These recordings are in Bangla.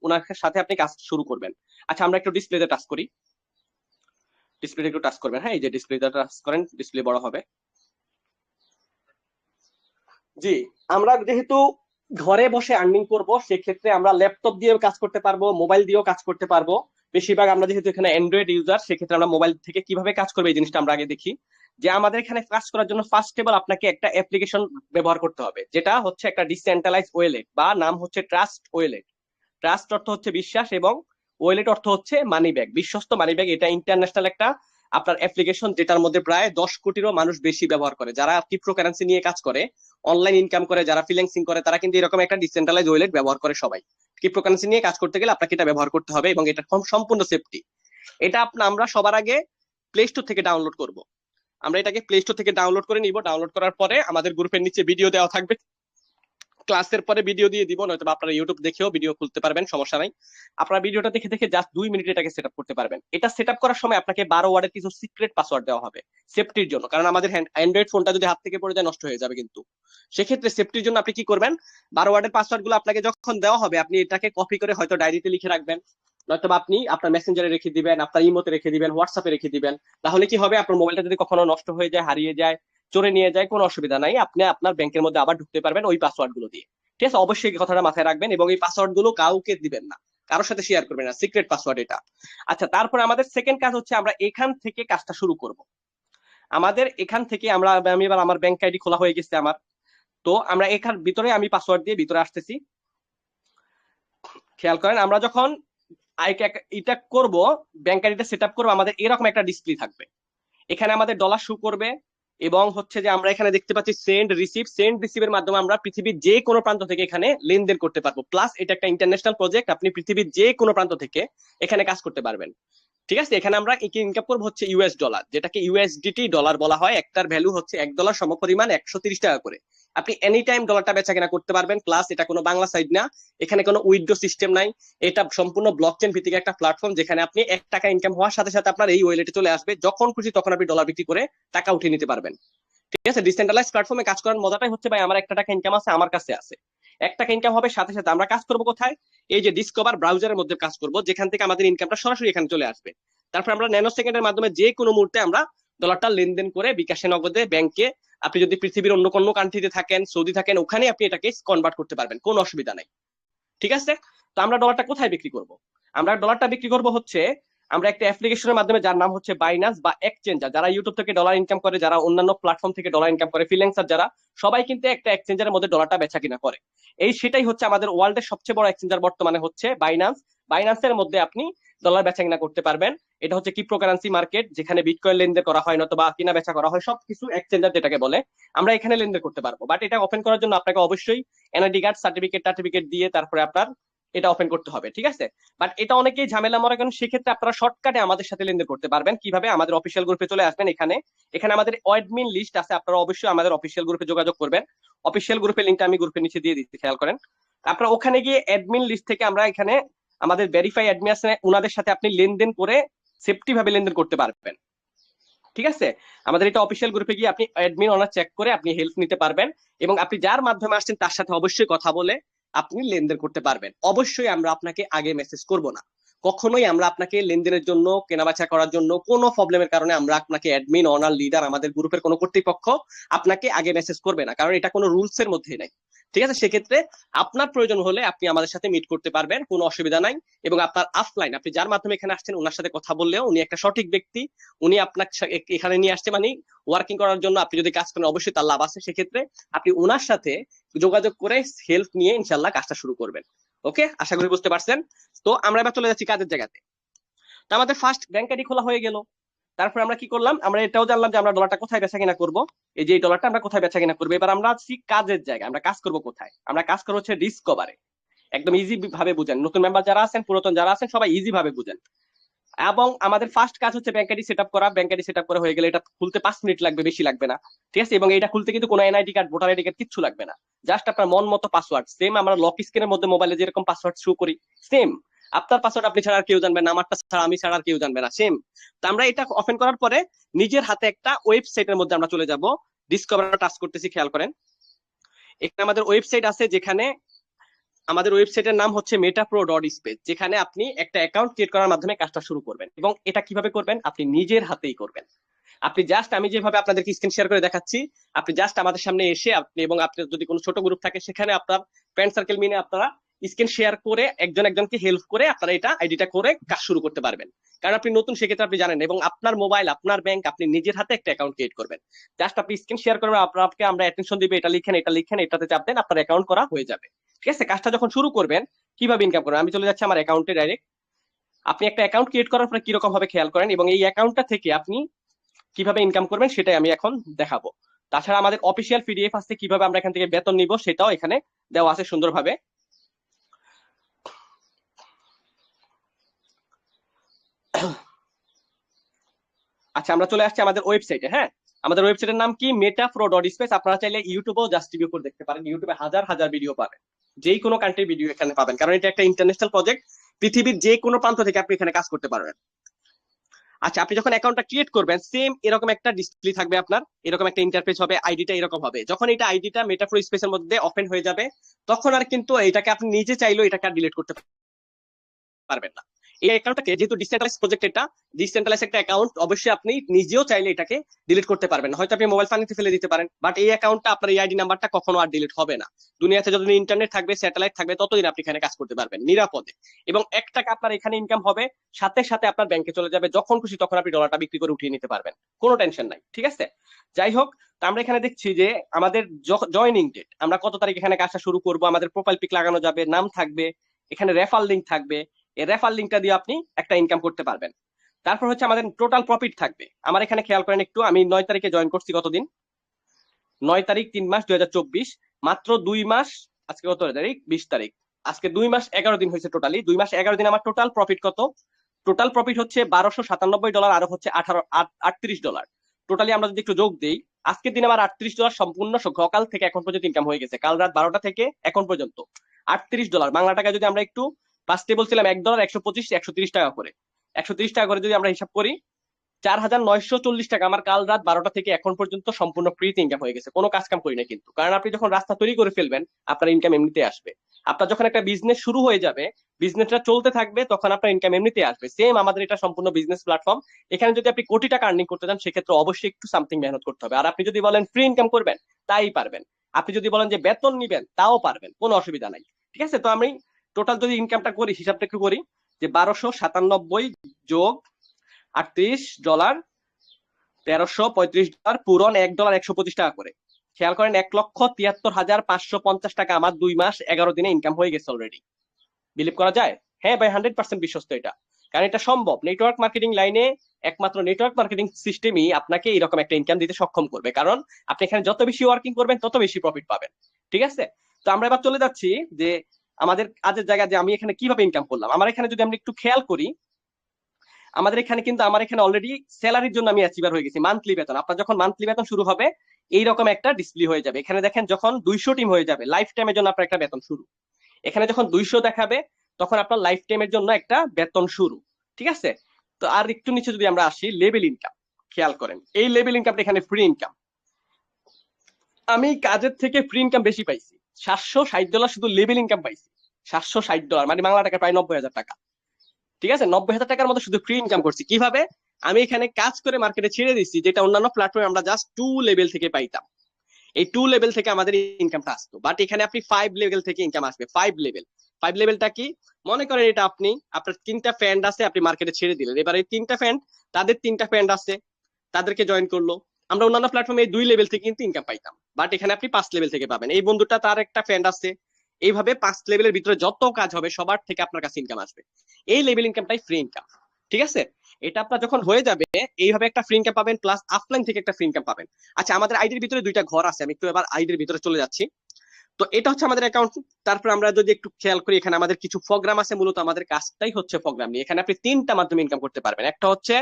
ওনার সাথে আপনি কাজ শুরু করবেন। আচ্ছা আমরা একটু ডিসপ্লেতে টাচ করি, ডিসপ্লে একটু টাচ করবেন। হ্যাঁ, এই যে ডিসপ্লেতে টাচ করেন, ডিসপ্লে বড় হবে। জি, আমরা যেহেতু ঘরে বসে আর্নিং করব, সেক্ষেত্রে আমরা ল্যাপটপ দিয়েও কাজ করতে পারবো, মোবাইল দিয়েও কাজ করতে পারবো। বেশিরভাগ আমরা যেহেতু এখানে অ্যান্ড্রয়েড ইউজার, সেক্ষেত্রে আমরা মোবাইল থেকে কিভাবে কাজ করবে এই জিনিসটা আমরা আগে দেখি। যে আমাদের এখানে কাজ করার জন্য ফার্স্ট অফ অল আপনাকে একটা অ্যাপ্লিকেশন ব্যবহার করতে হবে, যেটা হচ্ছে একটা ডিসেন্ট্রালাইজ ওয়েলেট, বা নাম হচ্ছে ট্রাস্ট ওয়েলেট। ট্রাস্ট অর্থ হচ্ছে বিশ্বাস, এবং ওয়েলেট অর্থ হচ্ছে মানি ব্যাগ, বিশ্বস্ত মানি ব্যাগ। এটা ইন্টারন্যাশনাল একটা আপনার অ্যাপ্লিকেশন, যেটার মধ্যে প্রায় 10 কোটিরও মানুষ বেশি ব্যবহার করে। যারা ক্রিপ্টোকারেন্সি নিয়ে কাজ করে, অনলাইন ইনকাম করে, যারা ফ্রিল্যান্সিং করে, তারা কিন্তু এরকম একটা ডিসেন্ট্রালাইজ ওয়েলেট ব্যবহার করে। সবাই ক্রিপ্টোকারেন্সি নিয়ে কাজ করতে গেলে আপনাকে এটা ব্যবহার করতে হবে, এবং এটা সম্পূর্ণ সেফটি। এটা আমরা সবার আগে প্লে স্টোর থেকে ডাউনলোড করব। আমরা এটাকে প্লে স্টোর থেকে ডাউনলোড করে নিব। ডাউনলোড করার পরে আমাদের গ্রুপের নিচে ভিডিও দেওয়া থাকবে, ক্লাসের পরে ভিডিও দিয়ে দিব, নয়তো আপনারা ইউটিউব দেখেও ভিডিও খুলতে পারবেন, সমস্যা নাই। আপনারা ভিডিওটা দেখে দেখে জাস্ট 2 মিনিট এটাকে সেট আপ করতে পারবেন। এটা সেট আপ করার সময় আপনাকে 12 ওয়ার্ডের কিছু সিক্রেট পাসওয়ার্ড দেওয়া হবে সেফটির জন্য, কারণ আমাদের অ্যান্ড্রয়েড ফোনটা যদি হাত থেকে পড়ে যায় নষ্ট হয়ে যাবে। কিন্তু সেক্ষেত্রে সেফটির জন্য আপনি কি করবেন, 12 ওয়ার্ডের পাসওয়ার্ড গুলো আপনাকে যখন দেওয়া হবে, আপনি এটাকে কপি করে হয়তো ডায়েরিতে লিখে রাখবেন, নয়তো আপনি আপনার মেসেঞ্জারে রেখে দিবেন, আপনার ইমোতে রেখে দিবেন, হোয়াটসঅ্যাপে রেখে দিবেন। তাহলে কি হবে, আপনার মোবাইলটা যদি কখনো নষ্ট হয়ে যায়, হারিয়ে যায়, চোরে নিয়ে যায়, কোনো অসুবিধা নাই, আপনি আপনার ব্যাংকের মধ্যে আবার ঢুকতে পারবেন ওই পাসওয়ার্ড গুলো দিয়ে। ঠিক আছে, অবশ্যই এই কথাটা মাথায় রাখবেন, এবং এই পাসওয়ার্ড গুলো কাউকে দিবেন না, কারোর সাথে শেয়ার করবেন না, সিক্রেট পাসওয়ার্ড এটা। আচ্ছা, তারপরে আমাদের সেকেন্ড কাজ হচ্ছে আমরা এখান থেকে কাজটা শুরু করব। আমাদের এখান থেকে আমি এবার আমার ব্যাংক আইডি খোলা হয়ে গেছে আমার। তো আমরা এখান ভিতরে আমি পাসওয়ার্ড দিয়ে ভিতরে আসতেছি। খেয়াল করেন, আমরা যখন এটা করব, ব্যাংক আইডিটা সেট আপ করবো, আমাদের এরকম একটা ডিসপ্লে থাকবে। এখানে আমাদের ডলার শো করবে, এবং হচ্ছে যে আমরা এখানে দেখতে পাচ্ছি সেন্ড রিসিভের মাধ্যমে আমরা পৃথিবীর যে কোনো প্রান্ত থেকে এখানে লেনদেন করতে পারবো। প্লাস এটা একটা ইন্টারন্যাশনাল প্রজেক্ট, আপনি পৃথিবীর যে কোনো প্রান্ত থেকে এখানে কাজ করতে পারবেন। ঠিক আছে, এখানে আমরা ইনকাম করবো হচ্ছে ইউএস ডলার, যেটাকে ইউএসডিটি ডলার বলা হয়। একটার ভ্যালু হচ্ছে $1 সমপরিমাণ 130 টাকা করে। আপনি এনি টাইম ডলারটা বেচা কেনা করতে পারবেন। প্লাস এটা কোনো বাংলা সাইড না, এখানে কোনো উইথড্র সিস্টেম নাই। এটা সম্পূর্ণ ব্লকচেন ভিত্তিক একটা প্ল্যাটফর্ম, যেখানে আপনি $1 ইনকাম হওয়ার সাথে সাথে আপনার এই ওয়ালেটে চলে আসবে, যখন খুশি তখন আপনি ডলার বিক্রি করে টাকা উঠিয়ে নিতে পারবেন। ঠিক আছে, ডিসেন্ট্রালাইজ প্ল্যাটফর্মে কাজ করার মজাটাই হচ্ছে ভাই, আমার $1 ইনকাম আছে, আমার কাছে আছে। $1 ইনকাম হবে, সাথে সাথে আমরা কাজ করবো কোথায়, এই যে ডিসকভার ব্রাউজারের মধ্যে কাজ করব, যেখান থেকে আমাদের ইনকামটা সরাসরি এখানে চলে আসবে। তারপর আমরা ন্যানো সেকেন্ডের মাধ্যমে যে কোনো মুহূর্তে আমরা ডলারটা লেনদেন করে বিকাশে, নগদে, ব্যাংকে, আপনি যদি পৃথিবীর অন্য কোনো কান্ট্রিতে থাকেন, সৌদি থাকেন, ওখানে আপনি এটাকে কনভার্ট করতে পারবেন, কোনো অসুবিধা নাই। ঠিক আছে, তো আমরা ডলারটা কোথায় বিক্রি করব, আমরা ডলারটা বিক্রি করব হচ্ছে আমরা একটা অ্যাপ্লিকেশনের মাধ্যমে, যার নাম হচ্ছে বাইনান্স বা এক্সচেঞ্জার। যারা ইউটিউব থেকে ডলার ইনকাম করে, যারা অন্যান্য প্ল্যাটফর্ম থেকে ডলার ইনকাম করে, ফ্রিল্যান্সার যারা, সবাই কিন্তু একটা এক্সচেঞ্জারের মধ্যে ডলারটা বেচা কিনা করে। সেটাই হচ্ছে আমাদের ওয়ার্ল্ডের সবচেয়ে বড় এক্সচেঞ্জার বর্তমানে হচ্ছে বাইনান্স। বাইনান্সের মধ্যে আপনি ডলার বেচা কিনা করতে পারবেন। এটা হচ্ছে ক্রিপ্টোকারেন্সি মার্কেট, যেখানে বিটকয়েন লেনদেন করা হয়, নয়তো বা কিনা বেচা করা হয়, সবকিছু এক্সচেঞ্জার যেটাকে বলে, আমরা এখানে লেনদেন করতে পারবো। বাট এটা ওপেন করার জন্য আপনাকে অবশ্যই এনআইডি কার্ড, সার্টিফিকেট দিয়ে তারপরে আপনার এটা ওপেন করতে হবে। ঠিক আছে, বাট এটা অনেকেই ঝামেলা মনে করেন। সেক্ষেত্রে আপনারা শর্টকাটে আমাদের সাথে লেনদেন করতে পারবেন। কিভাবে, আমাদের অফিসিয়াল গ্রুপে চলে আসবেন। এখানে এখানে আমাদের অ্যাডমিন লিস্ট আছে, আপনারা অবশ্যই আমাদের অফিসিয়াল গ্রুপে যোগাযোগ করবেন। অফিসিয়াল গ্রুপের লিঙ্কটা আমি গ্রুপের নিচে দিয়ে দিচ্ছি, খেয়াল করেন। আপনারা ওখানে গিয়ে অ্যাডমিন লিস্ট থেকে আমরা এখানে আমাদের ভেরিফাই অ্যাডমিন আছে, ওনাদের সাথে আপনি লেনদেন করে সেফটি ভাবে লেনদেন করতে পারবেন। ঠিক আছে, আমাদের এটা অফিসিয়াল গ্রুপে গিয়ে আপনি অ্যাডমিন অনার চেক করে আপনি হেল্প নিতে পারবেন, এবং আপনি যার মাধ্যমে আসছেন তার সাথে অবশ্যই কথা বলে আপনি লেনদেন করতে পারবেন। অবশ্যই আমরা আপনাকে আগে মেসেজ করব না, কখনোই আমরা আপনাকে লেনদেনের জন্য, কেনাবেচা করার জন্য কোনো প্রবলেমের কারণে আমরা আপনাকে অ্যাডমিন, অনার, লিডার, আমাদের গ্রুপের কোনো কর্তৃপক্ষ আপনাকে আগে মেসেজ করবে না, কারণ এটা কোনো রুলস এর মধ্যে নাই। ঠিক আছে, সেক্ষেত্রে আপনার প্রয়োজন হলে আপনি আমাদের সাথে মিট করতে পারবেন, কোনো অসুবিধা নাই। এবং আপনার অফলাইন, আপনি যার মাধ্যমে এখানে আসছেন ওনার সাথে কথা বললেও উনি একটা সঠিক ব্যক্তি, উনি আপনাকে এখানে নিয়ে আসছে মানে ওয়ার্কিং করার জন্য। আপনি যদি কাজ করেন অবশ্যই তার লাভ আছে, সেক্ষেত্রে আপনি ওনার সাথে যোগাযোগ করে হেল্প নিয়ে ইনশাল্লাহ কাজটা শুরু করবেন। ওকে, আশা করি বুঝতে পারছেন। তো আমরা এবার চলে যাচ্ছি কাজের জায়গাতে। তো আমাদের ফার্স্ট ব্যাংক আইডি খোলা হয়ে গেল। তারপর আমরা কি করলাম, আমরা এটাও জানলাম যে আমরা ডলারটা কোথায় বেচা কিনা করবো। এই যে ডলারটা আমরা কোথায় বেচা কিনা করবো, এবার আমরা আছি কাজের জায়গায়। আমরা কাজ করব কোথায়, আমরা কাজ করবো হচ্ছে ডিসকভারে। একদম ইজি ভাবে বুঝেন, নতুন মেম্বার যারা আছেন, পুরাতন যারা আছেন, সবাই ইজি ভাবে বুঝেন। এবং আমাদের ফার্স্ট কাজ হচ্ছে ব্যাংক আইডি সেট আপ করা। ব্যাংক আইডি সেট আপ করা হয়ে গেলে এটা খুলতে 5 মিনিট লাগবে, বেশি লাগবে না। ঠিক আছে, এবং এটা খুলতে কিন্তু কোনো NID card, voter ID card কিচ্ছু লাগবে না। জাস্ট আপনার মন মতো পাসওয়ার্ড, সেম আমরা লক স্ক্রিনের মধ্যে মোবাইলে যেরকম পাসওয়ার্ড শো করি, সেম আপনার পাসওয়ার্ড আপনি ছাড়া আর কেউ জানবে না, আমারটা ছাড়া আমি ছাড়া আর কেউ জানবে না, সেম। তো আমরা এটা ওপেন করার পরে নিজের হাতে একটা ওয়েবসাইটের মধ্যে আমরা চলে যাব। ডিসকভার টাচ করতেছি, খেয়াল করেন। এখানে আমাদের ওয়েবসাইট আছে, যেখানে আমাদের ওয়েবসাইটের নাম হচ্ছে metapro.space, যেখানে আপনি একটা অ্যাকাউন্ট ক্রিয়েট করার মাধ্যমে কাজটা শুরু করবেন। এবং এটা কিভাবে করবেন? আপনি নিজের হাতেই করবেন। আপনি জাস্ট, আমি যেভাবে আপনাদেরকে স্ক্রিন শেয়ার করে দেখাচ্ছি, আপনি জাস্ট আমাদের সামনে এসে আপনি, এবং আপনার যদি কোনো ছোট গ্রুপ থাকে সেখানে আপনার ফ্রেন্ড সার্কেল মিলে আপনারা স্ক্রিন শেয়ার করে একজন একজনকে হেল্প করে আপনারা এটা আইডিটা করে কাজ শুরু করতে পারবেন। কারণ আপনি নতুন, সেক্ষেত্রে আপনি জানেন, এবং আপনার মোবাইল, আপনার ব্যাংক, আপনি নিজের হাতে একটা অ্যাকাউন্ট ক্রিয়েট করবেন। জাস্ট আপনি স্ক্রিন শেয়ার করবেন, আপনাকে আমরা অ্যাটেনশন দিবে, এটা লিখেন, এটা লিখেন, এটাতে চাপ দেন, আপনার অ্যাকাউন্ট করা হয়ে যাবে। ঠিক আছে, কাজটা যখন শুরু করবেন কিভাবে ইনকাম করবেন, আমি চলে যাচ্ছি আমার অ্যাকাউন্টে ডাইরেক্ট। আপনি একটা অ্যাকাউন্ট ক্রিয়েট করার পরে কিরকম ভাবে খেয়াল করেন, এবং এই অ্যাকাউন্টটা থেকে আপনি কিভাবে ইনকাম করবেন সেটাই আমি এখন দেখাবো। তাছাড়া আমাদের অফিসিয়াল পিডিএফ আছে, কিভাবে আমরা এখান থেকে বেতন নিব সেটাও এখানে দেওয়া আছে সুন্দরভাবে। আচ্ছা, আমরা চলে আসছি আমাদের ওয়েবসাইটে। হ্যাঁ, আমাদের ওয়েবসাইটের নাম কি? metapro.space। আপনারা চাইলে ইউটিউবেও জাস্ট টিভি উপর দেখতে পারেন, ইউটিউবে হাজার হাজার ভিডিও পাবেন, যেই কোনো কান্ট্রির ভিডিও এখানে পাবেন, কারণ এটা একটা ইন্টারন্যাশনাল প্রজেক্ট। পৃথিবীর যে কোনো প্রান্ত থেকে আপনি এখানে কাজ করতে পারবেন। আচ্ছা, আপনি যখন অ্যাকাউন্টটা ক্রিয়েট করবেন সেম এরকম একটা ডিসপ্লে থাকবে আপনার, এরকম একটা ইন্টারফেস হবে, আইডিটা এরকম হবে। যখন এটা আইডিটা মেটাফোর স্পেসের মধ্যে ওপেন হয়ে যাবে, তখন আর কিন্তু এটাকে আপনি নিজে চাইলেও এটাকে আর ডিলিট করতে পারবেন না। এই অ্যাকাউন্টটাকে, যেহেতু ডিসেন্ট্রালাইজ প্রজেক্ট, এটা ডিসেন্ট্রালাইজ একটা অ্যাকাউন্ট, অবশ্যই আপনি নিজেও চাইলে এটাকে ডিলিট করতে পারবেন। হয়তো আপনি মোবাইল পানিতে ফেলে দিতে পারেন, বাট এই অ্যাকাউন্টটা, আপনার এই আইডি নাম্বারটা কখনো আর ডিলিট হবে না। দুনিয়াতে যতদিন ইন্টারনেট থাকবে, স্যাটেলাইট থাকবে, ততদিন আপনি এখানে কাজ করতে পারবেন নিরাপদে। এবং 1 টাকা আপনার এখানে ইনকাম হবে, সাথে সাথে আপনার ব্যাংকে চলে যাবে, যখন খুশি তখন আপনি ডলারটা বিক্রি করে উঠিয়ে নিতে পারবেন, কোনো টেনশন নাই। ঠিক আছে, যাই হোক, তো আমরা এখানে দেখছি যে আমাদের জয়নিং ডেট, আমরা কত তারিখ এখানে কাজটা শুরু করব, আমাদের প্রোফাইল পিক লাগানো যাবে, নাম থাকবে, এখানে রেফার লিঙ্ক থাকবে। এই রেফার লিঙ্কটা দিয়ে আপনি একটা ইনকাম করতে পারবেন। তারপর হচ্ছে আমাদের টোটাল প্রফিট থাকবে। আমার এখানে খেয়াল করেন একটু, আমি 9 তারিখে জয়েন করছি, কতদিন? 9 তারিখ, 3 মাস, 2024, মাত্র 2 মাস। আজকে কত তারিখ? 20 তারিখ। আজকে 2 মাস 11 দিন হয়েছে, টোটালি 2 মাস 11 দিন। আমার টোটাল প্রফিট কত? টোটাল প্রফিট হচ্ছে $1297, আরো হচ্ছে 38 ডলার। টোটালি আমরা যদি একটু যোগ দিই, আজকের দিনে আমার $38 সম্পূর্ণ সকাল থেকে এখন পর্যন্ত ইনকাম হয়ে গেছে, কাল রাত 12টা থেকে এখন পর্যন্ত। $38 বাংলা টাকা যদি আমরা একটু, ফার্স্টে বলছিলাম $1 125, 130 টাকা করে, 130 টাকা করে যদি আমরা হিসাব করি, 4,940 টাকা আমার কাল রাত 12টা থেকে এখন পর্যন্ত সম্পূর্ণ ফ্রিতে ইনকাম হয়ে গেছে। কোনো কাজ কাম করি না কিন্তু, কারণ আপনি যখন রাস্তা তৈরি করে ফেলবেন আপনার ইনকাম এমনিতে আসবে। আপনার যখন একটা বিজনেস শুরু হয়ে যাবে, বিজনেসটা চলতে থাকবে, তখন আপনার ইনকাম এমনিতে আসবে। সেম আমাদের এটা সম্পূর্ণ বিজনেস প্ল্যাটফর্ম। এখানে যদি আপনি কোটি টাকা আর্নিং করতে চান, সেক্ষেত্রে অবশ্যই একটু সামথিং মেহনত করতে হবে। আর আপনি যদি বলেন ফ্রি ইনকাম করবেন, তাই পারবেন। আপনি যদি বলেন যে বেতন নিবেন, তাও পারবেন, কোনো অসুবিধা নাই। ঠিক আছে, তো আমি টোটাল যদি ইনকামটা করি, হিসাবটা একটু করি, যে 1297 যোগ $38, $1335, পূরণ $1 125 টাকা করে। খেয়াল করেন, 1,73,550 টাকা আমার 2 মাস 11 দিনে ইনকাম হয়ে গেছে অলরেডি। বিলিভ করা যায়? হ্যাঁ ভাই, 100% বিশ্বস্ত এটা, কারণ এটা সম্ভব। নেটওয়ার্ক মার্কেটিং লাইনে একমাত্র নেটওয়ার্ক মার্কেটিং সিস্টেমই আপনাকে এরকম একটা ইনকাম দিতে সক্ষম করবে, কারণ আপনি এখানে যত বেশি ওয়ার্কিং করবেন তত বেশি প্রফিট পাবেন। ঠিক আছে, তো আমরা এবার চলে যাচ্ছি যে আমাদের কাজের জায়গা, যে আমি এখানে কিভাবে ইনকাম করলাম। আমার এখানে যদি আমরা একটু খেয়াল করি, আমাদের এখানে কিন্তু, আমার এখানে অলরেডি স্যালারির জন্য আমি অ্যাচিভার হয়ে গেছি। মান্থলি বেতন, আপনার যখন মান্থলি বেতন শুরু হবে, এইরকম একটা ডিসপ্লে হয়ে যাবে। এখানে দেখেন, যখন 200 টিম হয়ে যাবে, লাইফ টাইমের জন্য আপনার একটা বেতন শুরু। এখানে যখন 200 দেখাবে, তখন আপনার লাইফ টাইমের জন্য একটা বেতন শুরু। ঠিক আছে, তো আর একটু নিচে যদি আমরা আসি, লেভেল ইনকাম, খেয়াল করেন এই লেভেল ইনকামটা এখানে ফ্রি ইনকাম। আমি কাজের থেকে ফ্রি ইনকাম বেশি পাইছি, $760 শুধু লেভেল ইনকাম পাইছি। $760 মানে বাংলা টাকা প্রায় 90,000 টাকা। ঠিক আছে, 90,000 টাকার মতো শুধু ফ্রি ইনকাম করছি। কিভাবে? আমি এখানে কাজ করে মার্কেটে ছেড়ে দিচ্ছি, যেটা অন্যান্য প্ল্যাটফর্মে আমরা জাস্ট 2 লেভেল থেকে পাইতাম। এই 2 লেভেল থেকে আমাদের ইনকামটা আসতো, বাট এখানে আপনি 5 লেভেল থেকে ইনকাম আসবে। 5 লেভেল, 5 লেভেলটা কি? মনে করেন এটা আপনি, আপনার 3টা ফ্রেন্ড আছে, আপনি মার্কেটে ছেড়ে দিলেন। এবার এই 3টা ফ্রেন্ড, তাদের 3টা ফ্রেন্ড আছে, তাদেরকে জয়েন করলো। আমরা অন্যান্য প্ল্যাটফর্মে এই 2 লেভেল থেকে কিন্তু ইনকাম পাইতাম, বাট এখানে আপনি 5 লেভেল থেকে পাবেন। এই বন্ধুটা, তার একটা ফ্রেন্ড আছে, এইভাবে 5 লেভেলের ভিতরে যত কাজ হবে সবার থেকে আপনার কাছে ইনকাম আসবে। এই লেভেল ইনকামটাই ফ্রি ইনকাম। ঠিক আছে, এটা আপনার যখন হয়ে যাবে, এইভাবে একটা ফ্রি ইনকাম পাবেন, প্লাস অফলাইন থেকে একটা ফ্রি ইনকাম পাবেন। আচ্ছা, আমাদের আইডির ভিতরে 2টা ঘর আছে, আমি একটু এবার আইডির ভিতরে চলে যাচ্ছি। তো এটা হচ্ছে আমাদের অ্যাকাউন্ট। তারপর আমরা যদি একটু খেয়াল করি, এখানে আমাদের কিছু প্রোগ্রাম আছে, মূলত আমাদের কাজটাই হচ্ছে প্রোগ্রাম নিয়ে। এখানে আপনি 3টা মাধ্যমে ইনকাম করতে পারবেন, একটা হচ্ছে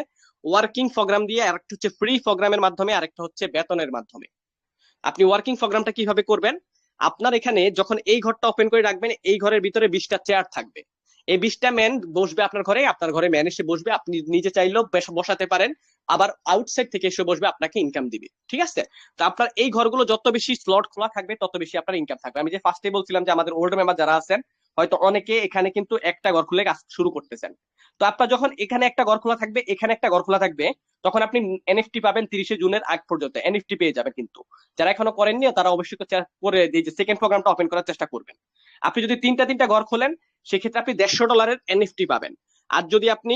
ওয়ার্কিং প্রোগ্রাম দিয়ে, আরেকটা হচ্ছে ফ্রি প্রোগ্রামের মাধ্যমে, আরেকটা হচ্ছে বেতনের মাধ্যমে। আপনি ওয়ার্কিং প্রোগ্রামটা কিভাবে করবেন? আপনার এখানে যখন এই ঘরটা ওপেন করে রাখবেন, এই ঘরের ভিতরে 20টা চেয়ার থাকবে। এই 20টা ম্যান বসবে আপনার ঘরে, আপনার ঘরে ম্যান এসে বসবে, আপনি নিজে চাইলেও বসাতে পারেন, আবার আউটসাইড থেকে এসে বসবে, আপনাকে ইনকাম দিবে। ঠিক আছে, তো আপনার এই ঘরগুলো যত বেশি স্লট খোলা থাকবে, তত বেশি আপনার ইনকাম থাকবে। আমি যে ফার্স্টে বলছিলাম যে আমাদের ওল্ড মেম্বার যারা আছেন, হয়তো অনেকে এখানে কিন্তু একটা ঘর খুলে কাজ শুরু করতেছেন। তো আপনার যখন এখানে একটা ঘর খোলা থাকবে, এখানে একটা ঘর খোলা থাকবে, তখন আপনি এনএফটি পাবেন 30 জুনের আগ পর্যন্ত এনএফটি পেয়ে যাবেন। কিন্তু যারা এখনো করেননি তারা অবশ্যই করে দিয়ে যে সেকেন্ড প্রোগ্রামটা ওপেন করার চেষ্টা করবেন। আপনি যদি তিনটা তিনটা ঘর খোলেন, সেক্ষেত্রে আপনি $150 এনএফটি পাবেন। আর যদি আপনি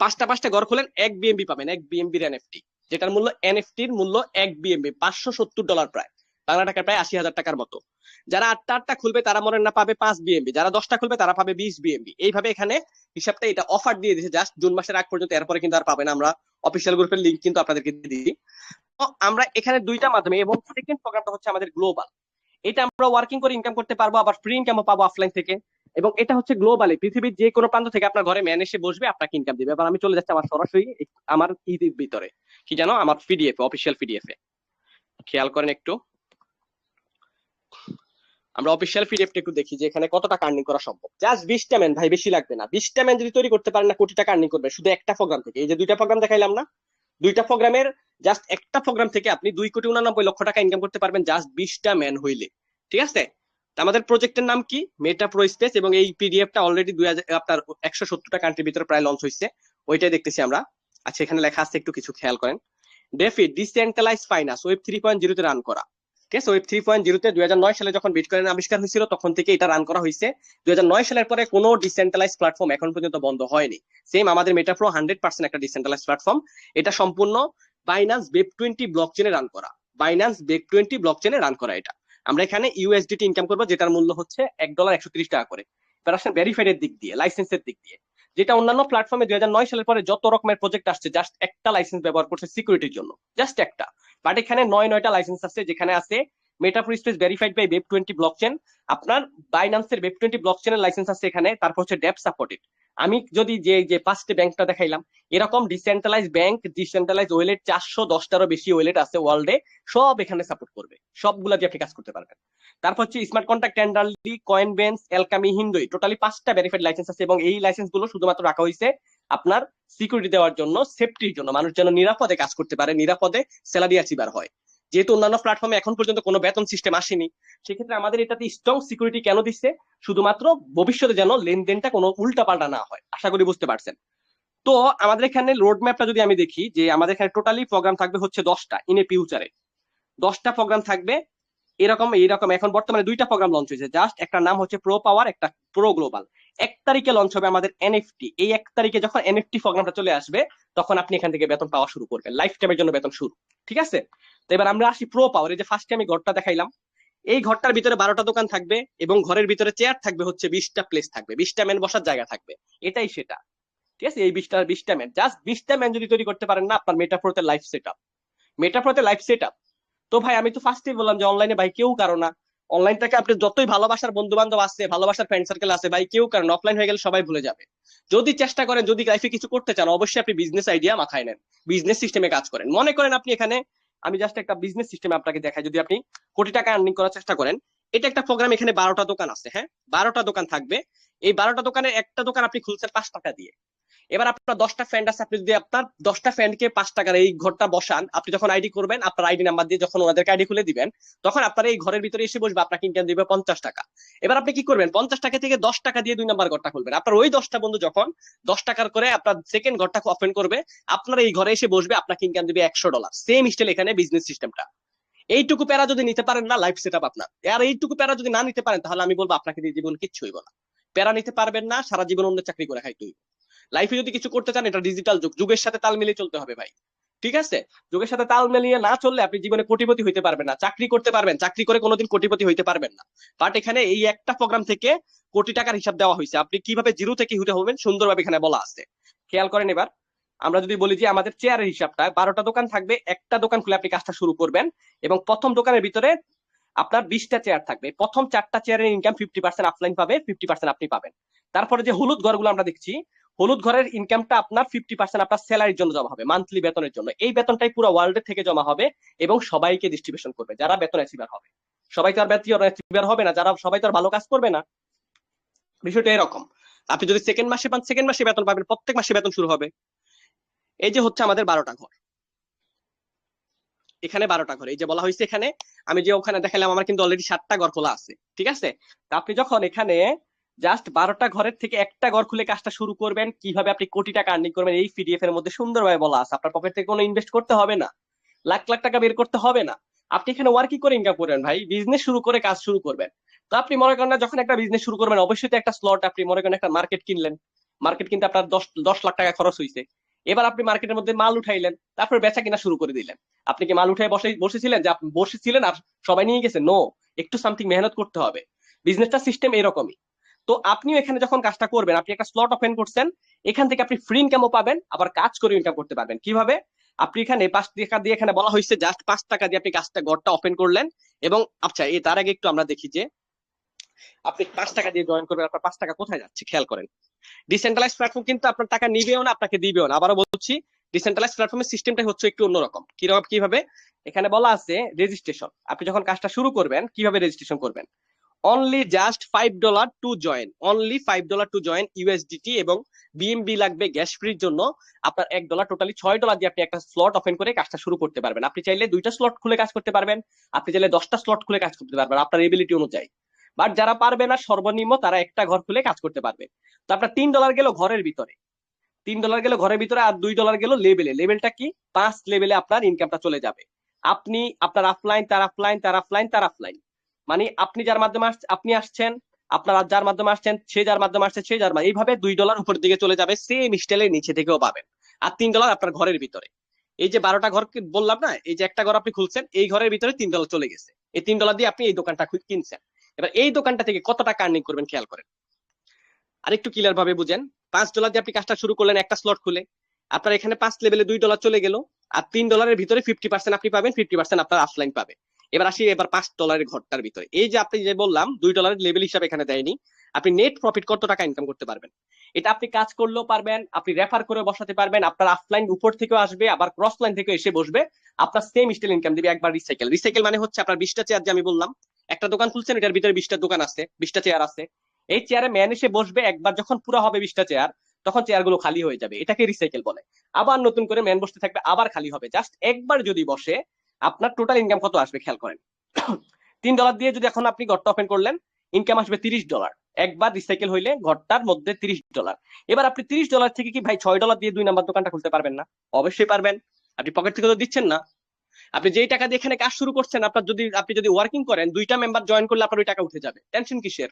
পাঁচটা পাঁচটা ঘর খোলেন, 1 বিএমবি পাবেন, 1 বিএমবির এনএফটি, যেটার মূল্য, এনএফটির মূল্য 1 বিএমবি, $570 প্রায়, বাংলা টাকা প্রায় 80,000 টাকার মতো। যারা আটটা আটটা খুলবে তারা মনে না পাবে 5 বিএমবি, যারা 10টা খুলবে তারা পাবে 20 বিএমবি। এইভাবে এখানে হিসাবটা, এটা অফার দিয়ে দিয়েছে জাস্ট জুন মাসের আগ পর্যন্ত, এরপরে কিন্তু আর পাবে না। আমরা অফিসিয়াল গ্রুপের লিঙ্ক কিন্তু আপনাদেরকে দিয়ে দিই। তো আমরা এখানে দুইটা মাধ্যমে, এবং সেকেন্ড প্রোগ্রামটা হচ্ছে আমাদের গ্লোবাল। এটা আমরা ওয়ার্কিং করে ইনকাম করতে পারবো, আবার ফ্রি ইনকামও পাবো অফলাইন থেকে। এবং এটা হচ্ছে গ্লোবালি, পৃথিবীর যে কোনো প্রান্ত থেকে আপনার ঘরে ম্যান এসে বসবে, আপনাকে ইনকাম দিবে। এবার আমি চলে যাচ্ছি আমার সরাসরি আমার ইদির ভিতরে, কি জানো, আমার পিডিএফ, অফিসিয়াল পিডিএফ এ খেয়াল করেন একটু। আমরা অফিসিয়াল পিডিএফটা একটু দেখি যে এখানে কত টাকা আর্নিং করা সম্ভব। জাস্ট 20টা ম্যান ভাই, বেশি লাগবে না। 20টা ম্যান যদি তৈরি করতে পারেন না, কোটি টাকা আর্নিং করবে শুধু একটা প্রোগ্রাম থেকে। এই যে দুইটা প্রোগ্রাম দেখাইলাম না, দুইটা প্রোগ্রামের জাস্ট একটা প্রোগ্রাম থেকে আপনি 2,89,00,000 টাকা ইনকাম করতে পারবেন জাস্ট 20টা ম্যান হইলে। ঠিক আছে? আমাদের প্রজেক্টের নাম কি? মেটা প্রো স্পেস। এবং এই পিডিএফটা অলরেডি 2000 আপনার 170টা কান্ট্রির ভিতরে প্রায় লঞ্চ হয়েছে, ওইটাই দেখতেছি আমরা। আচ্ছা, এখানে লেখা আছে, একটু কিছু খেয়াল করেন। ডেফি ডিসেন্ট্রালাইজ ফাইন্যান্স ওয়েব 3.0 তে রান করা। ঠিক আছে? ওয়েব 3.0 তে 2009 সালে যখন বিটকয়েন আবিষ্কার হয়েছিল তখন থেকে এটা রান করা হয়েছে। 2009 সালের পরে কোনো ডিসেন্ট্রালাইজ প্ল্যাটফর্ম এখন পর্যন্ত বন্ধ হয়নি। সেম আমাদের মেটা প্রো 100% একটা ডিসেন্ট্রালাইজ প্ল্যাটফর্ম। এটা সম্পূর্ণ বাইন্যান্স ওয়েব 20 ব্লকচেনে রান করা। বাইন্যান্স ওয়েব 20 ব্লকচেনে রান করা এটা। আমরা এখানে ইউএসডিটি ইনকাম করবো, যেটার মূল্য হচ্ছে $1.130 করে। এবার আসেন ভেরিফাইড এর দিক দিয়ে, লাইসেন্সের দিক দিয়ে। যেটা অন্যান্য প্ল্যাটফর্মে 2009 সালের পরে যত রকমের প্রজেক্ট আসছে, জাস্ট একটা লাইসেন্স ব্যবহার করছে সিকিউরিটির জন্য, জাস্ট একটা। বাট এখানে 9টা লাইসেন্স আছে, যেখানে আছে metaphor space verified by web 20 blockchain, আপনার বাইন্যান্সের ওয়েব 20 ব্লকচেনের লাইসেন্স আছে এখানে, তারপর হচ্ছে ডেপ সাপোর্টেড। আমি যদি যে পাঁচটি ব্যাংকটা দেখাইলাম, এরকম ডিসেন্ট্রালাইজ ব্যাংক, ডিসেন্ট্রালাইজ ওয়েলেট 410টারও বেশি ওয়েলেট আছে ওয়ার্ল্ডে, সব এখানে সাপোর্ট করবে, সবগুলা দিয়ে আপনি কাজ করতে পারবেন। তারপর হচ্ছে স্মার্ট কন্ট্রাক্ট, টেন্ডারলি, কয়েনবেন্স, এলকামি, হিন্দুই, টোটালি 5টা ভেরিফাইড লাইসেন্স আছে। এবং এই লাইসেন্স গুলো শুধুমাত্র রাখা হয়েছে আপনার সিকিউরিটি দেওয়ার জন্য, সেফটির জন্য, মানুষ যেন নিরাপদে কাজ করতে পারে, নিরাপদে স্যালারি অ্যাচিভার হয়। যেহেতু অন্যান্য প্ল্যাটফর্মে এখন পর্যন্ত কোনো বেতন সিস্টেম আসেনি, সেক্ষেত্রে আমাদের এটাতে স্ট্রং সিকিউরিটি কেন দিচ্ছে? শুধুমাত্র ভবিষ্যতে যেন লেনদেনটা কোনো উল্টা পাল্টা না হয়। আশা করি বুঝতে পারছেন। তো আমাদের এখানে রোড ম্যাপটা যদি আমি দেখি, যে আমাদের এখানে টোটালি প্রোগ্রাম থাকবে হচ্ছে 10টা ইন এ ফিউচারে। 10টা প্রোগ্রাম থাকবে এরকম এইরকম। এখন বর্তমানে দুইটা প্রোগ্রাম লঞ্চ হয়েছে, জাস্ট একটা নাম হচ্ছে প্রো পাওয়ার, একটা প্রো গ্লোবাল। 1 তারিখে লঞ্চ হবে আমাদের এনএফটি। এই 1 তারিখে যখন এনএফটি প্রোগ্রামটা চলে আসবে, তখন আপনি এখান থেকে বেতন পাওয়া শুরু করবেন, লাইফ টাইমের জন্য বেতন শুরু। ঠিক আছে? তো এবার আমরা আসি প্রো পাওয়ার। এই যে ফার্স্টে আমি ঘরটা দেখাইলাম, এই ঘরটার ভিতরে 12টা দোকান থাকবে, এবং ঘরের ভিতরে চেয়ার থাকবে হচ্ছে 20টা প্লেস থাকবে, 20টা ম্যান বসার জায়গা থাকবে। এটাই সেটা। ঠিক আছে? এই 20টা ম্যান, জাস্ট 20টা ম্যান যদি তৈরি করতে পারেন না, আপনার মেটাফোরতে লাইফ সেট আপ। মেটাফোরতে লাইফ সেট আপ। তো ভাই আমি তো ফার্স্টেই বললাম যে অনলাইনে ভাই কেউ কারো না। অনলাইনটাকে আপনি যতই ভালোবাসার বন্ধু বান্ধব আছে, ভালোবাসার ফ্রেন্ড সার্কেল আছে, ভাই কেউ কারণ, অফলাইন হয়ে গেলে সবাই ভুলে যাবে। যদি চেষ্টা করেন, যদি লাইফে কিছু করতে চান, অবশ্যই আপনি বিজনেস আইডিয়া মাথায় নেন, বিজনেস সিস্টেমে কাজ করেন। মনে করেন আপনি এখানে, আমি জাস্ট একটা বিজনেস সিস্টেম আপনাকে দেখাই, যদি আপনি কোটি টাকা আর্নিং করার চেষ্টা করেন, এটা একটা প্রোগ্রাম, এখানে 12টা দোকান আছে, হ্যাঁ 12টা দোকান থাকবে। এই 12টা দোকানের একটা দোকান আপনি খুলছেন 5 টাকা দিয়ে। এবার আপনার 10টা ফ্রেন্ড আছে, আপনি যদি আপনার 10টা ফ্রেন্ডকে 5 টাকার এই ঘরটা বসান, আপনি যখন আইডি করবেন, আপনার আইডি নাম্বার দিয়ে যখন ওনাদেরকে আইডি খুলে দিবেন, তখন আপনার এই ঘরের ভিতরে এসে বসবে, আপনাকে ইনকাম দিবে 50 টাকা। এবার আপনি কি করবেন? 50 টাকা থেকে 10 টাকা দিয়ে 2 নম্বর ঘরটা খুলবেন। আপনার ওই 10টা বন্ধু যখন 10 টাকার করে আপনার সেকেন্ড ঘরটা ওপেন করবে, আপনার এই ঘরে এসে বসবে, আপনাকে ইনকাম দিবে $100। সেম স্টাইল এখানে বিজনেস সিস্টেমটা। এইটুকু প্যারা যদি নিতে পারেন না, লাইফ সেট আপ আপনার। আর এইটুকু প্যারা যদি না নিতে পারেন, তাহলে আমি বলবো আপনাকে দিয়ে জীবন কিচ্ছু হইব না। প্যারা নিতে পারবেন না, সারা জীবন অন্য চাকরি করে খাইতে হইব। লাইফে যদি কিছু করতে চান, এটা ডিজিটাল যুগ, যুগের সাথে তাল মিলিয়ে চলতে হবে ভাই। ঠিক আছে? যুগের সাথে তাল মিলিয়ে না চললে আপনি জীবনে কোটিপতি হইতে পারবেন না। চাকরি করতে পারবেন, চাকরি করে কোনোদিন কোটিপতি হইতে পারবেন না। বাট এখানে এই একটা প্রোগ্রাম থেকে কোটি টাকার হিসাব দেওয়া হয়েছে, আপনি কিভাবে জিরো থেকে হিরো হবেন সুন্দরভাবে এখানে বলা আছে। খেয়াল করেন। এবার আমরা যদি বলি যে আমাদের চেয়ারের হিসাবটা, 12টা দোকান থাকবে, একটা দোকান খুলে আপনি কাজটা শুরু করবেন, এবং প্রথম দোকানের ভিতরে আপনার 20টা চেয়ার থাকবে। প্রথম 4টা চেয়ারের ইনকাম 50% অফলাইন পাবে, 50% আপনি পাবেন। তারপরে যে হলুদ ঘরগুলো আমরা দেখছি, হলুদ ঘরের ইনকামটা আপনার 50% আপনার স্যালারির জন্য জমা হবে, মান্থলি বেতনের জন্য। এই বেতনটাই পুরো ওয়ার্ল্ডের থেকে জমা হবে, এবং সবাইকে ডিস্ট্রিবিউশন করবে যারা বেতন অ্যাচিভার হবে। সবাই তো আর বেতন অ্যাচিভার হবে না, যারা সবাই তো আর ভালো কাজ করবে না। বিষয়টা এরকম। আপনি যদি সেকেন্ড মাসে পান, সেকেন্ড মাসে বেতন পাবেন, প্রত্যেক মাসে বেতন শুরু হবে। এই যে হচ্ছে আমাদের 12টা ঘর, এখানে 12টা ঘর। এই যে বলা হয়েছে এখানে, আমি যে ওখানে দেখালাম, আমার কিন্তু অলরেডি 7টা ঘর খোলা আছে। ঠিক আছে? তা আপনি যখন এখানে জাস্ট 12টা ঘরের থেকে একটা ঘর খুলে কাজটা শুরু করবেন, কিভাবে আপনি কোটি টাকা আর্নিং করবেন এই পিডিএফ এর মধ্যে সুন্দরভাবে বলা আছে। আপনার পকেট থেকে কোনো ইনভেস্ট করতে হবে না, লাখ লাখ টাকা বের করতে হবে না। আপনি এখানে ওয়ার্কিং করে ইনকাম করবেন ভাই, বিজনেস শুরু করে কাজ শুরু করবেন। তো আপনি মনে করেন না, যখন একটা বিজনেস শুরু করবেন অবশ্যই তো একটা স্লট, আপনি মনে করেন একটা মার্কেট কিনলেন, মার্কেট কিন্তু আপনার 10 লাখ টাকা খরচ হয়েছে। এবার আপনি মার্কেটের মধ্যে মাল উঠাইলেন, তারপর বেচা কিনা শুরু করে দিলেন। আপনি কি মাল উঠাই বসেছিলেন যে আপনি বসেছিলেন আর সবাই নিয়ে গেছে? নো, একটু সামথিং মেহনত করতে হবে। বিজনেসটা সিস্টেম এরকমই। তো আপনিও এখানে যখন কাজটা করবেন, আপনি একটা স্লট ওপেন করছেন, এখান থেকে আপনি ফ্রি ইনকামও পাবেন, আবার কাজ করে ইনকাম করতে পারবেন। কিভাবে? আপনি এখানে 5 টাকা দিয়ে, এখানে বলা হয়েছে জাস্ট 5 টাকা দিয়ে আপনি কাজটা ঘরটা ওপেন করলেন। এবং আচ্ছা, এই তার আগে একটু আমরা দেখি যে আপনি 5 টাকা দিয়ে জয়েন করবেন, আপনার 5 টাকা কোথায় যাচ্ছে খেয়াল করেন। ডিসেন্ট্রালাইজ প্ল্যাটফর্ম কিন্তু আপনার টাকা নিবেও না, আপনাকে দিবেও না। আবারও বলছি, ডিসেন্ট্রালাইজ প্ল্যাটফর্মের সিস্টেমটা হচ্ছে একটু অন্যরকম। কিরকম, কিভাবে? এখানে বলা আছে রেজিস্ট্রেশন। আপনি যখন কাজটা শুরু করবেন, কিভাবে রেজিস্ট্রেশন করবেন? Only just $5 to join, only $5 to join USDT, এবং বিএমবি লাগবে গ্যাস ফ্রির জন্য আপনার $1, টোটালি $6 দিয়ে আপনি একটা স্লট ওপেন করে কাজটা শুরু করতে পারবেন। আপনি চাইলে 2টা স্লট খুলে কাজ করতে পারবেন, আপনি চাইলে 10টা স্লট খুলে কাজ করতে পারবেন আপনার এবিলিটি অনুযায়ী। বাট যারা পারবে না, সর্বনিম্ন তারা একটা ঘর খুলে কাজ করতে পারবে। তো আপনার $3 গেল ঘরের ভিতরে, $3 গেল ঘরের ভিতরে, আর $2 গেল লেভেলে। লেভেলটা কি? 5 লেভেলে আপনার ইনকামটা চলে যাবে। আপনি আপনার আফলাইন, তার আফলাইন, তার আফলাইন, তার আফলাইন, মানে আপনি যার মাধ্যমে আপনি আসছেন, আপনার যার মাধ্যমে আসছেন, সে যার মাধ্যমে আসছে, সে যার এইভাবে $2 উপর দিকে চলে যাবে, সেম স্টাইলে নিচে থেকেও পাবেন। আর $3 আপনার ঘরের ভিতরে। এই যে 12টা ঘর বললাম না, এই যে একটা ঘর আপনি খুলছেন, এই ঘরের ভিতরে $3 চলে গেছে। এই $3 দিয়ে আপনি এই দোকানটা কিনছেন। এবার এই দোকানটা থেকে কত টাকা আর্নিং করবেন খেয়াল করেন, আরেকটু ক্লিয়ার ভাবে বুঝেন। $5 দিয়ে আপনি কাজটা শুরু করলেন একটা স্লট খুলে, আপনার এখানে 5 লেভেলে $2 চলে গেল। আর $3 ভিতরে 50% আপনি পাবেন, 50% আপনার অফলাইন পাবে। এবার আসি এবার $5 ঘরটার ভিতরে। এই যে আপনি যে বললাম $2 লেভেল হিসাবে এখানে দেয়নি, আপনি নেট প্রফিট কত টাকা ইনকাম করতে পারবেন? এটা আপনি কাজ করলেও পারবেন, আপনি রেফার করে বসাতে পারবেন, আপনার অফলাইন উপর থেকেও আসবে, আবার ক্রস লাইন থেকে এসে বসবে, আপনার সেম স্টাইল ইনকাম দিবে। একবার রিসাইকেল, রিসাইকেল মানে হচ্ছে আপনার 20টা চেয়ার, যে আমি বললাম একটা দোকান খুলছেন, এটার ভিতরে 20টা দোকান আছে, 20টা চেয়ার আছে। এই চেয়ারে ম্যান এসে বসবে, একবার যখন পুরো হবে 20টা চেয়ার, তখন চেয়ার গুলো খালি হয়ে যাবে, এটাকে রিসাইকেল বলে। আবার নতুন করে ম্যান বসতে থাকবে, আবার খালি হবে। জাস্ট একবার যদি বসে, আপনার টোটাল ইনকাম কত আসবে খেয়াল করেন। $3 দিয়ে যদি এখন আপনি ঘরটা ওপেন করলেন, ইনকাম আসবে $30। একবার রিসাইকেল হইলে ঘরটার মধ্যে $30। এবার আপনি $30 থেকে কি ভাই $6 দিয়ে 2 নাম্বার দোকানটা খুলতে পারবেন না? অবশ্যই পারবেন। আপনি পকেট থেকে তো দিচ্ছেন না। আপনি যেই টাকা দিয়ে এখানে কাজ শুরু করছেন, আপনার যদি আপনি যদি ওয়ার্কিং করেন, 2টা মেম্বার জয়েন করলে আপনার ওই টাকা উঠে যাবে। টেনশন কিসের?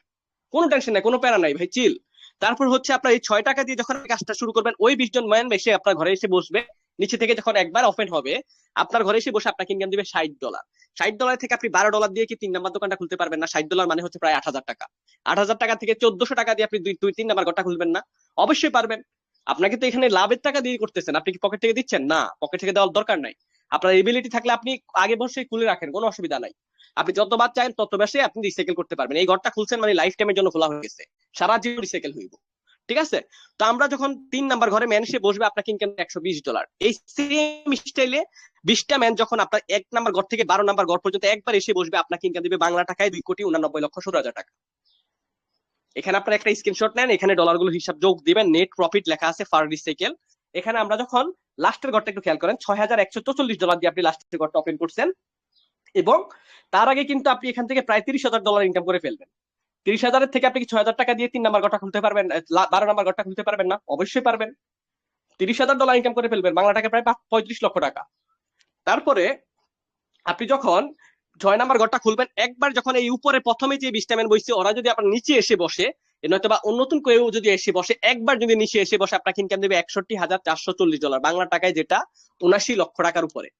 কোনো টেনশন নাই, কোনো প্যারা নাই ভাই, চিল। তারপর হচ্ছে আপনার এই $6 দিয়ে যখন কাজটা শুরু করবেন, ওই 20 জন ম্যান এসে আপনার ঘরে এসে বসবে, নিচে থেকে যখন একবার ওপেন হবে, আপনার ঘরে এসে বসে আপনাকে ইনকাম দিবে $60। $60 থেকে আপনি $12 দিয়ে কি 3 নাম্বার দোকানটা খুলতে পারবেন না? $60 মানে হচ্ছে প্রায় 8,000 টাকা। 8,000 টাকা থেকে 1,400 টাকা দিয়ে আপনি 2 3 নাম্বার ঘরটা খুলবেন না? অবশ্যই পারবেন। আপনাকে তো এখানে লাভের টাকা দিয়ে করতেছেন, আপনি কি পকেট থেকে দিচ্ছেন? না, পকেট থেকে দেওয়ার দরকার নাই। আপনার এবিলিটি থাকলে আপনি আগে বসে খুলে রাখেন, কোনো অসুবিধা নাই। আপনি যতবার চান তত বেশি আপনি রিসাইকেল করতে পারবেন। এই ঘরটা খুলছেন মানে লাইফ টাইমের জন্য খোলা হয়ে গেছে, সারা জীবন রিসাইকেল হইব। ঠিক আছে? তো আমরা যখন 3 নাম্বার ঘরে ম্যান এসে বসবে, আপনাকে ইনকাম $120। এই সেম স্টাইলে 20টা ম্যান যখন আপনার 1 নাম্বার ঘর থেকে 12 নাম্বার ঘর পর্যন্ত একবার এসে বসবে, আপনাকে ইনকাম দিবে বাংলা টাকায় 2,89,17,000 টাকা। এখানে আপনার একটা স্ক্রিনশট নেন, এখানে ডলারগুলো হিসাব যোগ দিবেন, নেট প্রফিট লেখা আছে ফার রিসাইকেল। এখানে আমরা যখন লাস্টের ঘরটা একটু খেয়াল করেন, $6,144 দিয়ে আপনি লাস্টের ঘরটা ওপেন করছেন, এবং তার আগে কিন্তু আপনি এখান থেকে প্রায় $30,000 ইনকাম করে ফেলবেন। 30,000-এর থেকে আপনি কি 6,000 টাকা দিয়ে 3 নাম্বার ঘরটা খুলতে পারবেন, 12 নাম্বার ঘরটা খুলতে পারবেন না? অবশ্যই পারবেন। $30,000 ইনকাম করে ফেলবেন, বাংলা টাকা প্রায় 35 লক্ষ টাকা। তারপরে আপনি যখন 6 নাম্বার ঘরটা খুলবেন, একবার যখন এই উপরে প্রথমে যে 20টা ম্যান বসছে, ওরা যদি আপনার নিচে এসে বসে, নয়তো বা নতুন কেউ যদি এসে বসে, একবার যদি নিচে এসে বসে, আপনাকে ইনকাম দেবে $61,440, বাংলা টাকায় যেটা 79 লক্ষ টাকার উপরে।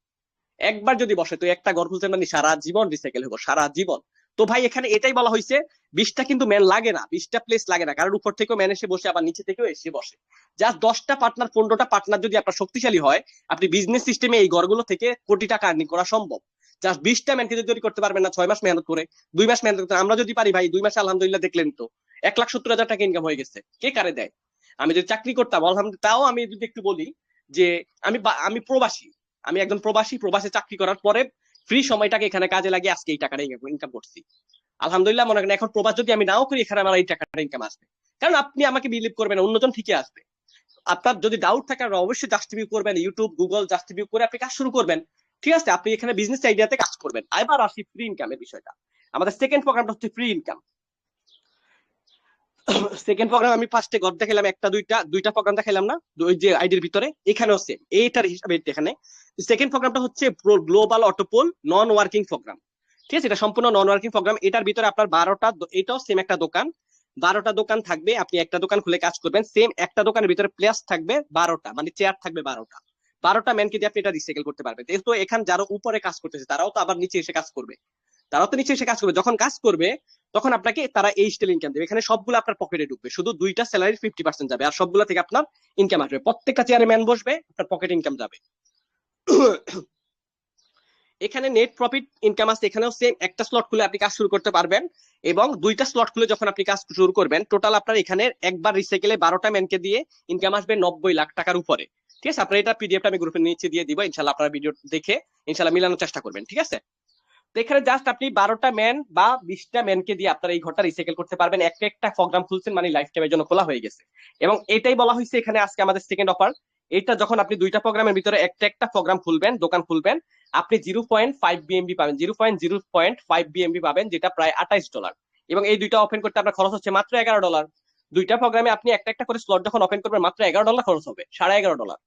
একবার যদি বসে, তো একটা ঘর খুলতে মানে সারা জীবন রিসাইকেল হবো, সারা জীবন। তো ভাই এখানে এটাই বলা হয়েছে, 20টা কিন্তু ম্যান লাগে না, 20টা প্লেস লাগে না, কারণ উপর থেকেও ম্যান এসে বসে, আবার নিচে থেকেও এসে বসে। জাস্ট 10টা পার্টনার, 15টা পার্টনার যদি আপনার শক্তিশালী হয়, আপনি বিজনেস সিস্টেমে এই ঘরগুলো থেকে কোটি টাকা আর্নিং করা সম্ভব। জাস্ট 20টা ম্যানকে যদি তৈরি করতে পারবেন না 6 মাস মেহনত করে, 2 মাস মেহনত করতে, আমরা যদি পারি ভাই 2 মাসে আলহামদুলিল্লাহ দেখলেন তো 1,70,000 টাকা ইনকাম হয়ে গেছে। কে কারে দেয়? আমি যদি চাকরি করতাম আলহামদুলিল্লাহ। তাও আমি যদি একটু বলি যে আমি আমি প্রবাসী, আমি একজন প্রবাসী, প্রবাসে চাকরি করার পরে ফ্রি সময়টাকে এখানে কাজে লাগিয়ে আজকে এই টাকাটা ইনকাম করছি। আলহামদুলিল্লাহ, মনে করেন এখন প্রবাস যদি আমি নাও করি, এখানে আমার এই টাকাটা ইনকাম আসবে। কারণ আপনি আমাকে বিলিভ করবেন, অন্যজন ঠিকই আসবে। আপনার যদি ডাউট থাকে, অবশ্যই জাস্ট রিভিউ করবেন, ইউটিউব, গুগল জাস্ট রিভিউ করে আপনি কাজ শুরু করবেন। ঠিক আছে? আপনি এখানে বিজনেস আইডিয়াতে কাজ করবেন। এবার আসি ফ্রি ইনকামের বিষয়টা। আমাদের সেকেন্ড প্রোগ্রামটা হচ্ছে ফ্রি ইনকাম। সেকেন্ড প্রোগ্রাম আমি ফার্স্টে ঘর দেখালাম, একটা দুইটা প্রোগ্রাম দেখালাম না ওই যে আইডির ভিতরে, এখানেও সেম এইটার হিসাবে এখানে। সেকেন্ড প্রোগ্রামটা হচ্ছে গ্লোবাল অটোপোল নন ওয়ার্কিং প্রোগ্রাম। ঠিক আছে, এটা সম্পূর্ণ নন ওয়ার্কিং প্রোগ্রাম। এটার ভিতরে আপনার 12টা, এটাও সেম একটা দোকান, 12টা দোকান থাকবে। আপনি একটা দোকান খুলে কাজ করবেন, সেম একটা দোকানের ভিতরে প্লেস থাকবে 12টা, মানে চেয়ার থাকবে 12টা। 12টা ম্যানকে দিয়ে আপনি এটা রিসাইকেল করতে পারবেন। যেহেতু এখানে যারা উপরে কাজ করতেছে তারাও তো আবার নিচে এসে কাজ করবে, তারাও তো নিচে এসে কাজ করবে। যখন কাজ করবে তখন আপনাকে তারা এই স্টাইল ইনকাম দেবে। এখানে সবগুলো আপনার পকেটে ঢুকবে, শুধু দুইটা স্যালারির 50% যাবে, আর সবগুলো থেকে আপনার ইনকাম আসবে। প্রত্যেকটা চেয়ারে ম্যান বসবে, আপনার পকেটে ইনকাম যাবে। এখানে নেট প্রফিট ইনকাম আছে, এখানেও সেম একটা স্লট খুলে আপনি কাজ শুরু করতে পারবেন, এবং দুইটা স্লট খুলে যখন আপনি কাজ শুরু করবেন, টোটাল আপনার এখানে একবার রিসাইকেলে 12টা ম্যানকে দিয়ে ইনকাম আসবে 90 লাখ টাকার উপরে। ঠিক আছে, আপনার এটা পিডিএফটা আমি গ্রুপের নিচে দিয়ে দিব, ইনশাল্লাহ আপনারা ভিডিও দেখে ইনশাল্লাহ মিলানোর চেষ্টা করবেন। ঠিক আছে, তো এখানে জাস্ট আপনি 12টা ম্যান বা 20টা ম্যানকে দিয়ে আপনার এই ঘরটা রিসাইকেল করতে পারবেন। একটা একটা প্রোগ্রাম খুলছেন মানে লাইফ টাইমের জন্য খোলা হয়ে গেছে। এবং এটাই বলা হয়েছে এখানে আজকে আমাদের সেকেন্ড অফার। এটা যখন আপনি দুইটা প্রোগ্রামের ভিতরে একটা একটা প্রোগ্রাম খুলবেন, দোকান খুলবেন, আপনি 0.5 BMB পাবেন, 0.05 BMB পাবেন, যেটা প্রায় $28। এবং এই দুইটা ওপেন করতে আপনার খরচ হচ্ছে মাত্র $11। দুইটা প্রোগ্রামে আপনি একটা একটা করে স্লট যখন ওপেন করবেন, মাত্র $11 খরচ হবে, $11.5।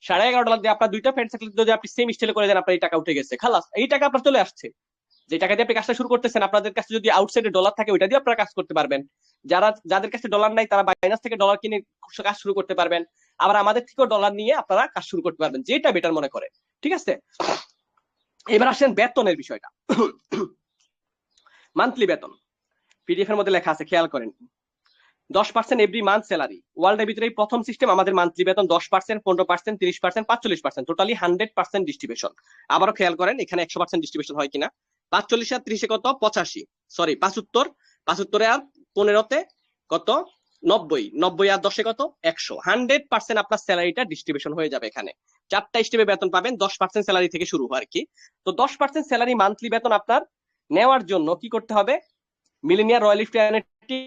$11.5 দিয়ে আপনার দুইটা ফ্রেন্ড সার্কেল যদি আপনি সেম স্টাইলে করে দেন, আপনার এই টাকা উঠে গেছে, খালাস, এই টাকা আপনার চলে আসছে। যে টাকা দিয়ে আপনি কাজটা শুরু করতেছেন, আপনাদের কাছে যদি আউটসাইডে ডলার থাকে ওইটা দিয়ে আপনারা কাজ করতে পারবেন। যাদের কাছে ডলার নাই তারা বাইনান্স থেকে ডলার কিনে কাজ শুরু করতে পারবেন। আবার আমাদের থেকেও ডলার নিয়ে আপনারা কাজ শুরু করতে পারবেন, যেটা বেটার মনে করে। ঠিক আছে, এবার আসেন বেতনের বিষয়টা। মান্থলি বেতন পিডিএফ এর মধ্যে লেখা আছে, খেয়াল করেন। 10% এভরি মান্থ স্যালারি। ওয়ার্ল্ডের ভিতরে প্রথম সিস্টেম, আমাদের মান্থলি বেতন 10%, 15%, 30%, 45%, টোটালি 100% ডিস্ট্রিবিউশন। আবারও খেয়াল করেন এখানে 100% ডিস্ট্রিবিউশন হয় কিনা। 45 আর 30 কত, 85, সরি 75, 75 আর 15তে কত, 90, 90 আর 10 কত, 100। 100% আপনার স্যালারিটা ডিস্ট্রিবিউশন হয়ে যাবে এখানে। 4টা স্টেপে বেতন পাবেন, 10% স্যালারি থেকে শুরু হয় আর কি। তো 10% স্যালারি মান্থলি বেতন আপনার নেওয়ার জন্য কি করতে হবে? Millionaire royal fraternity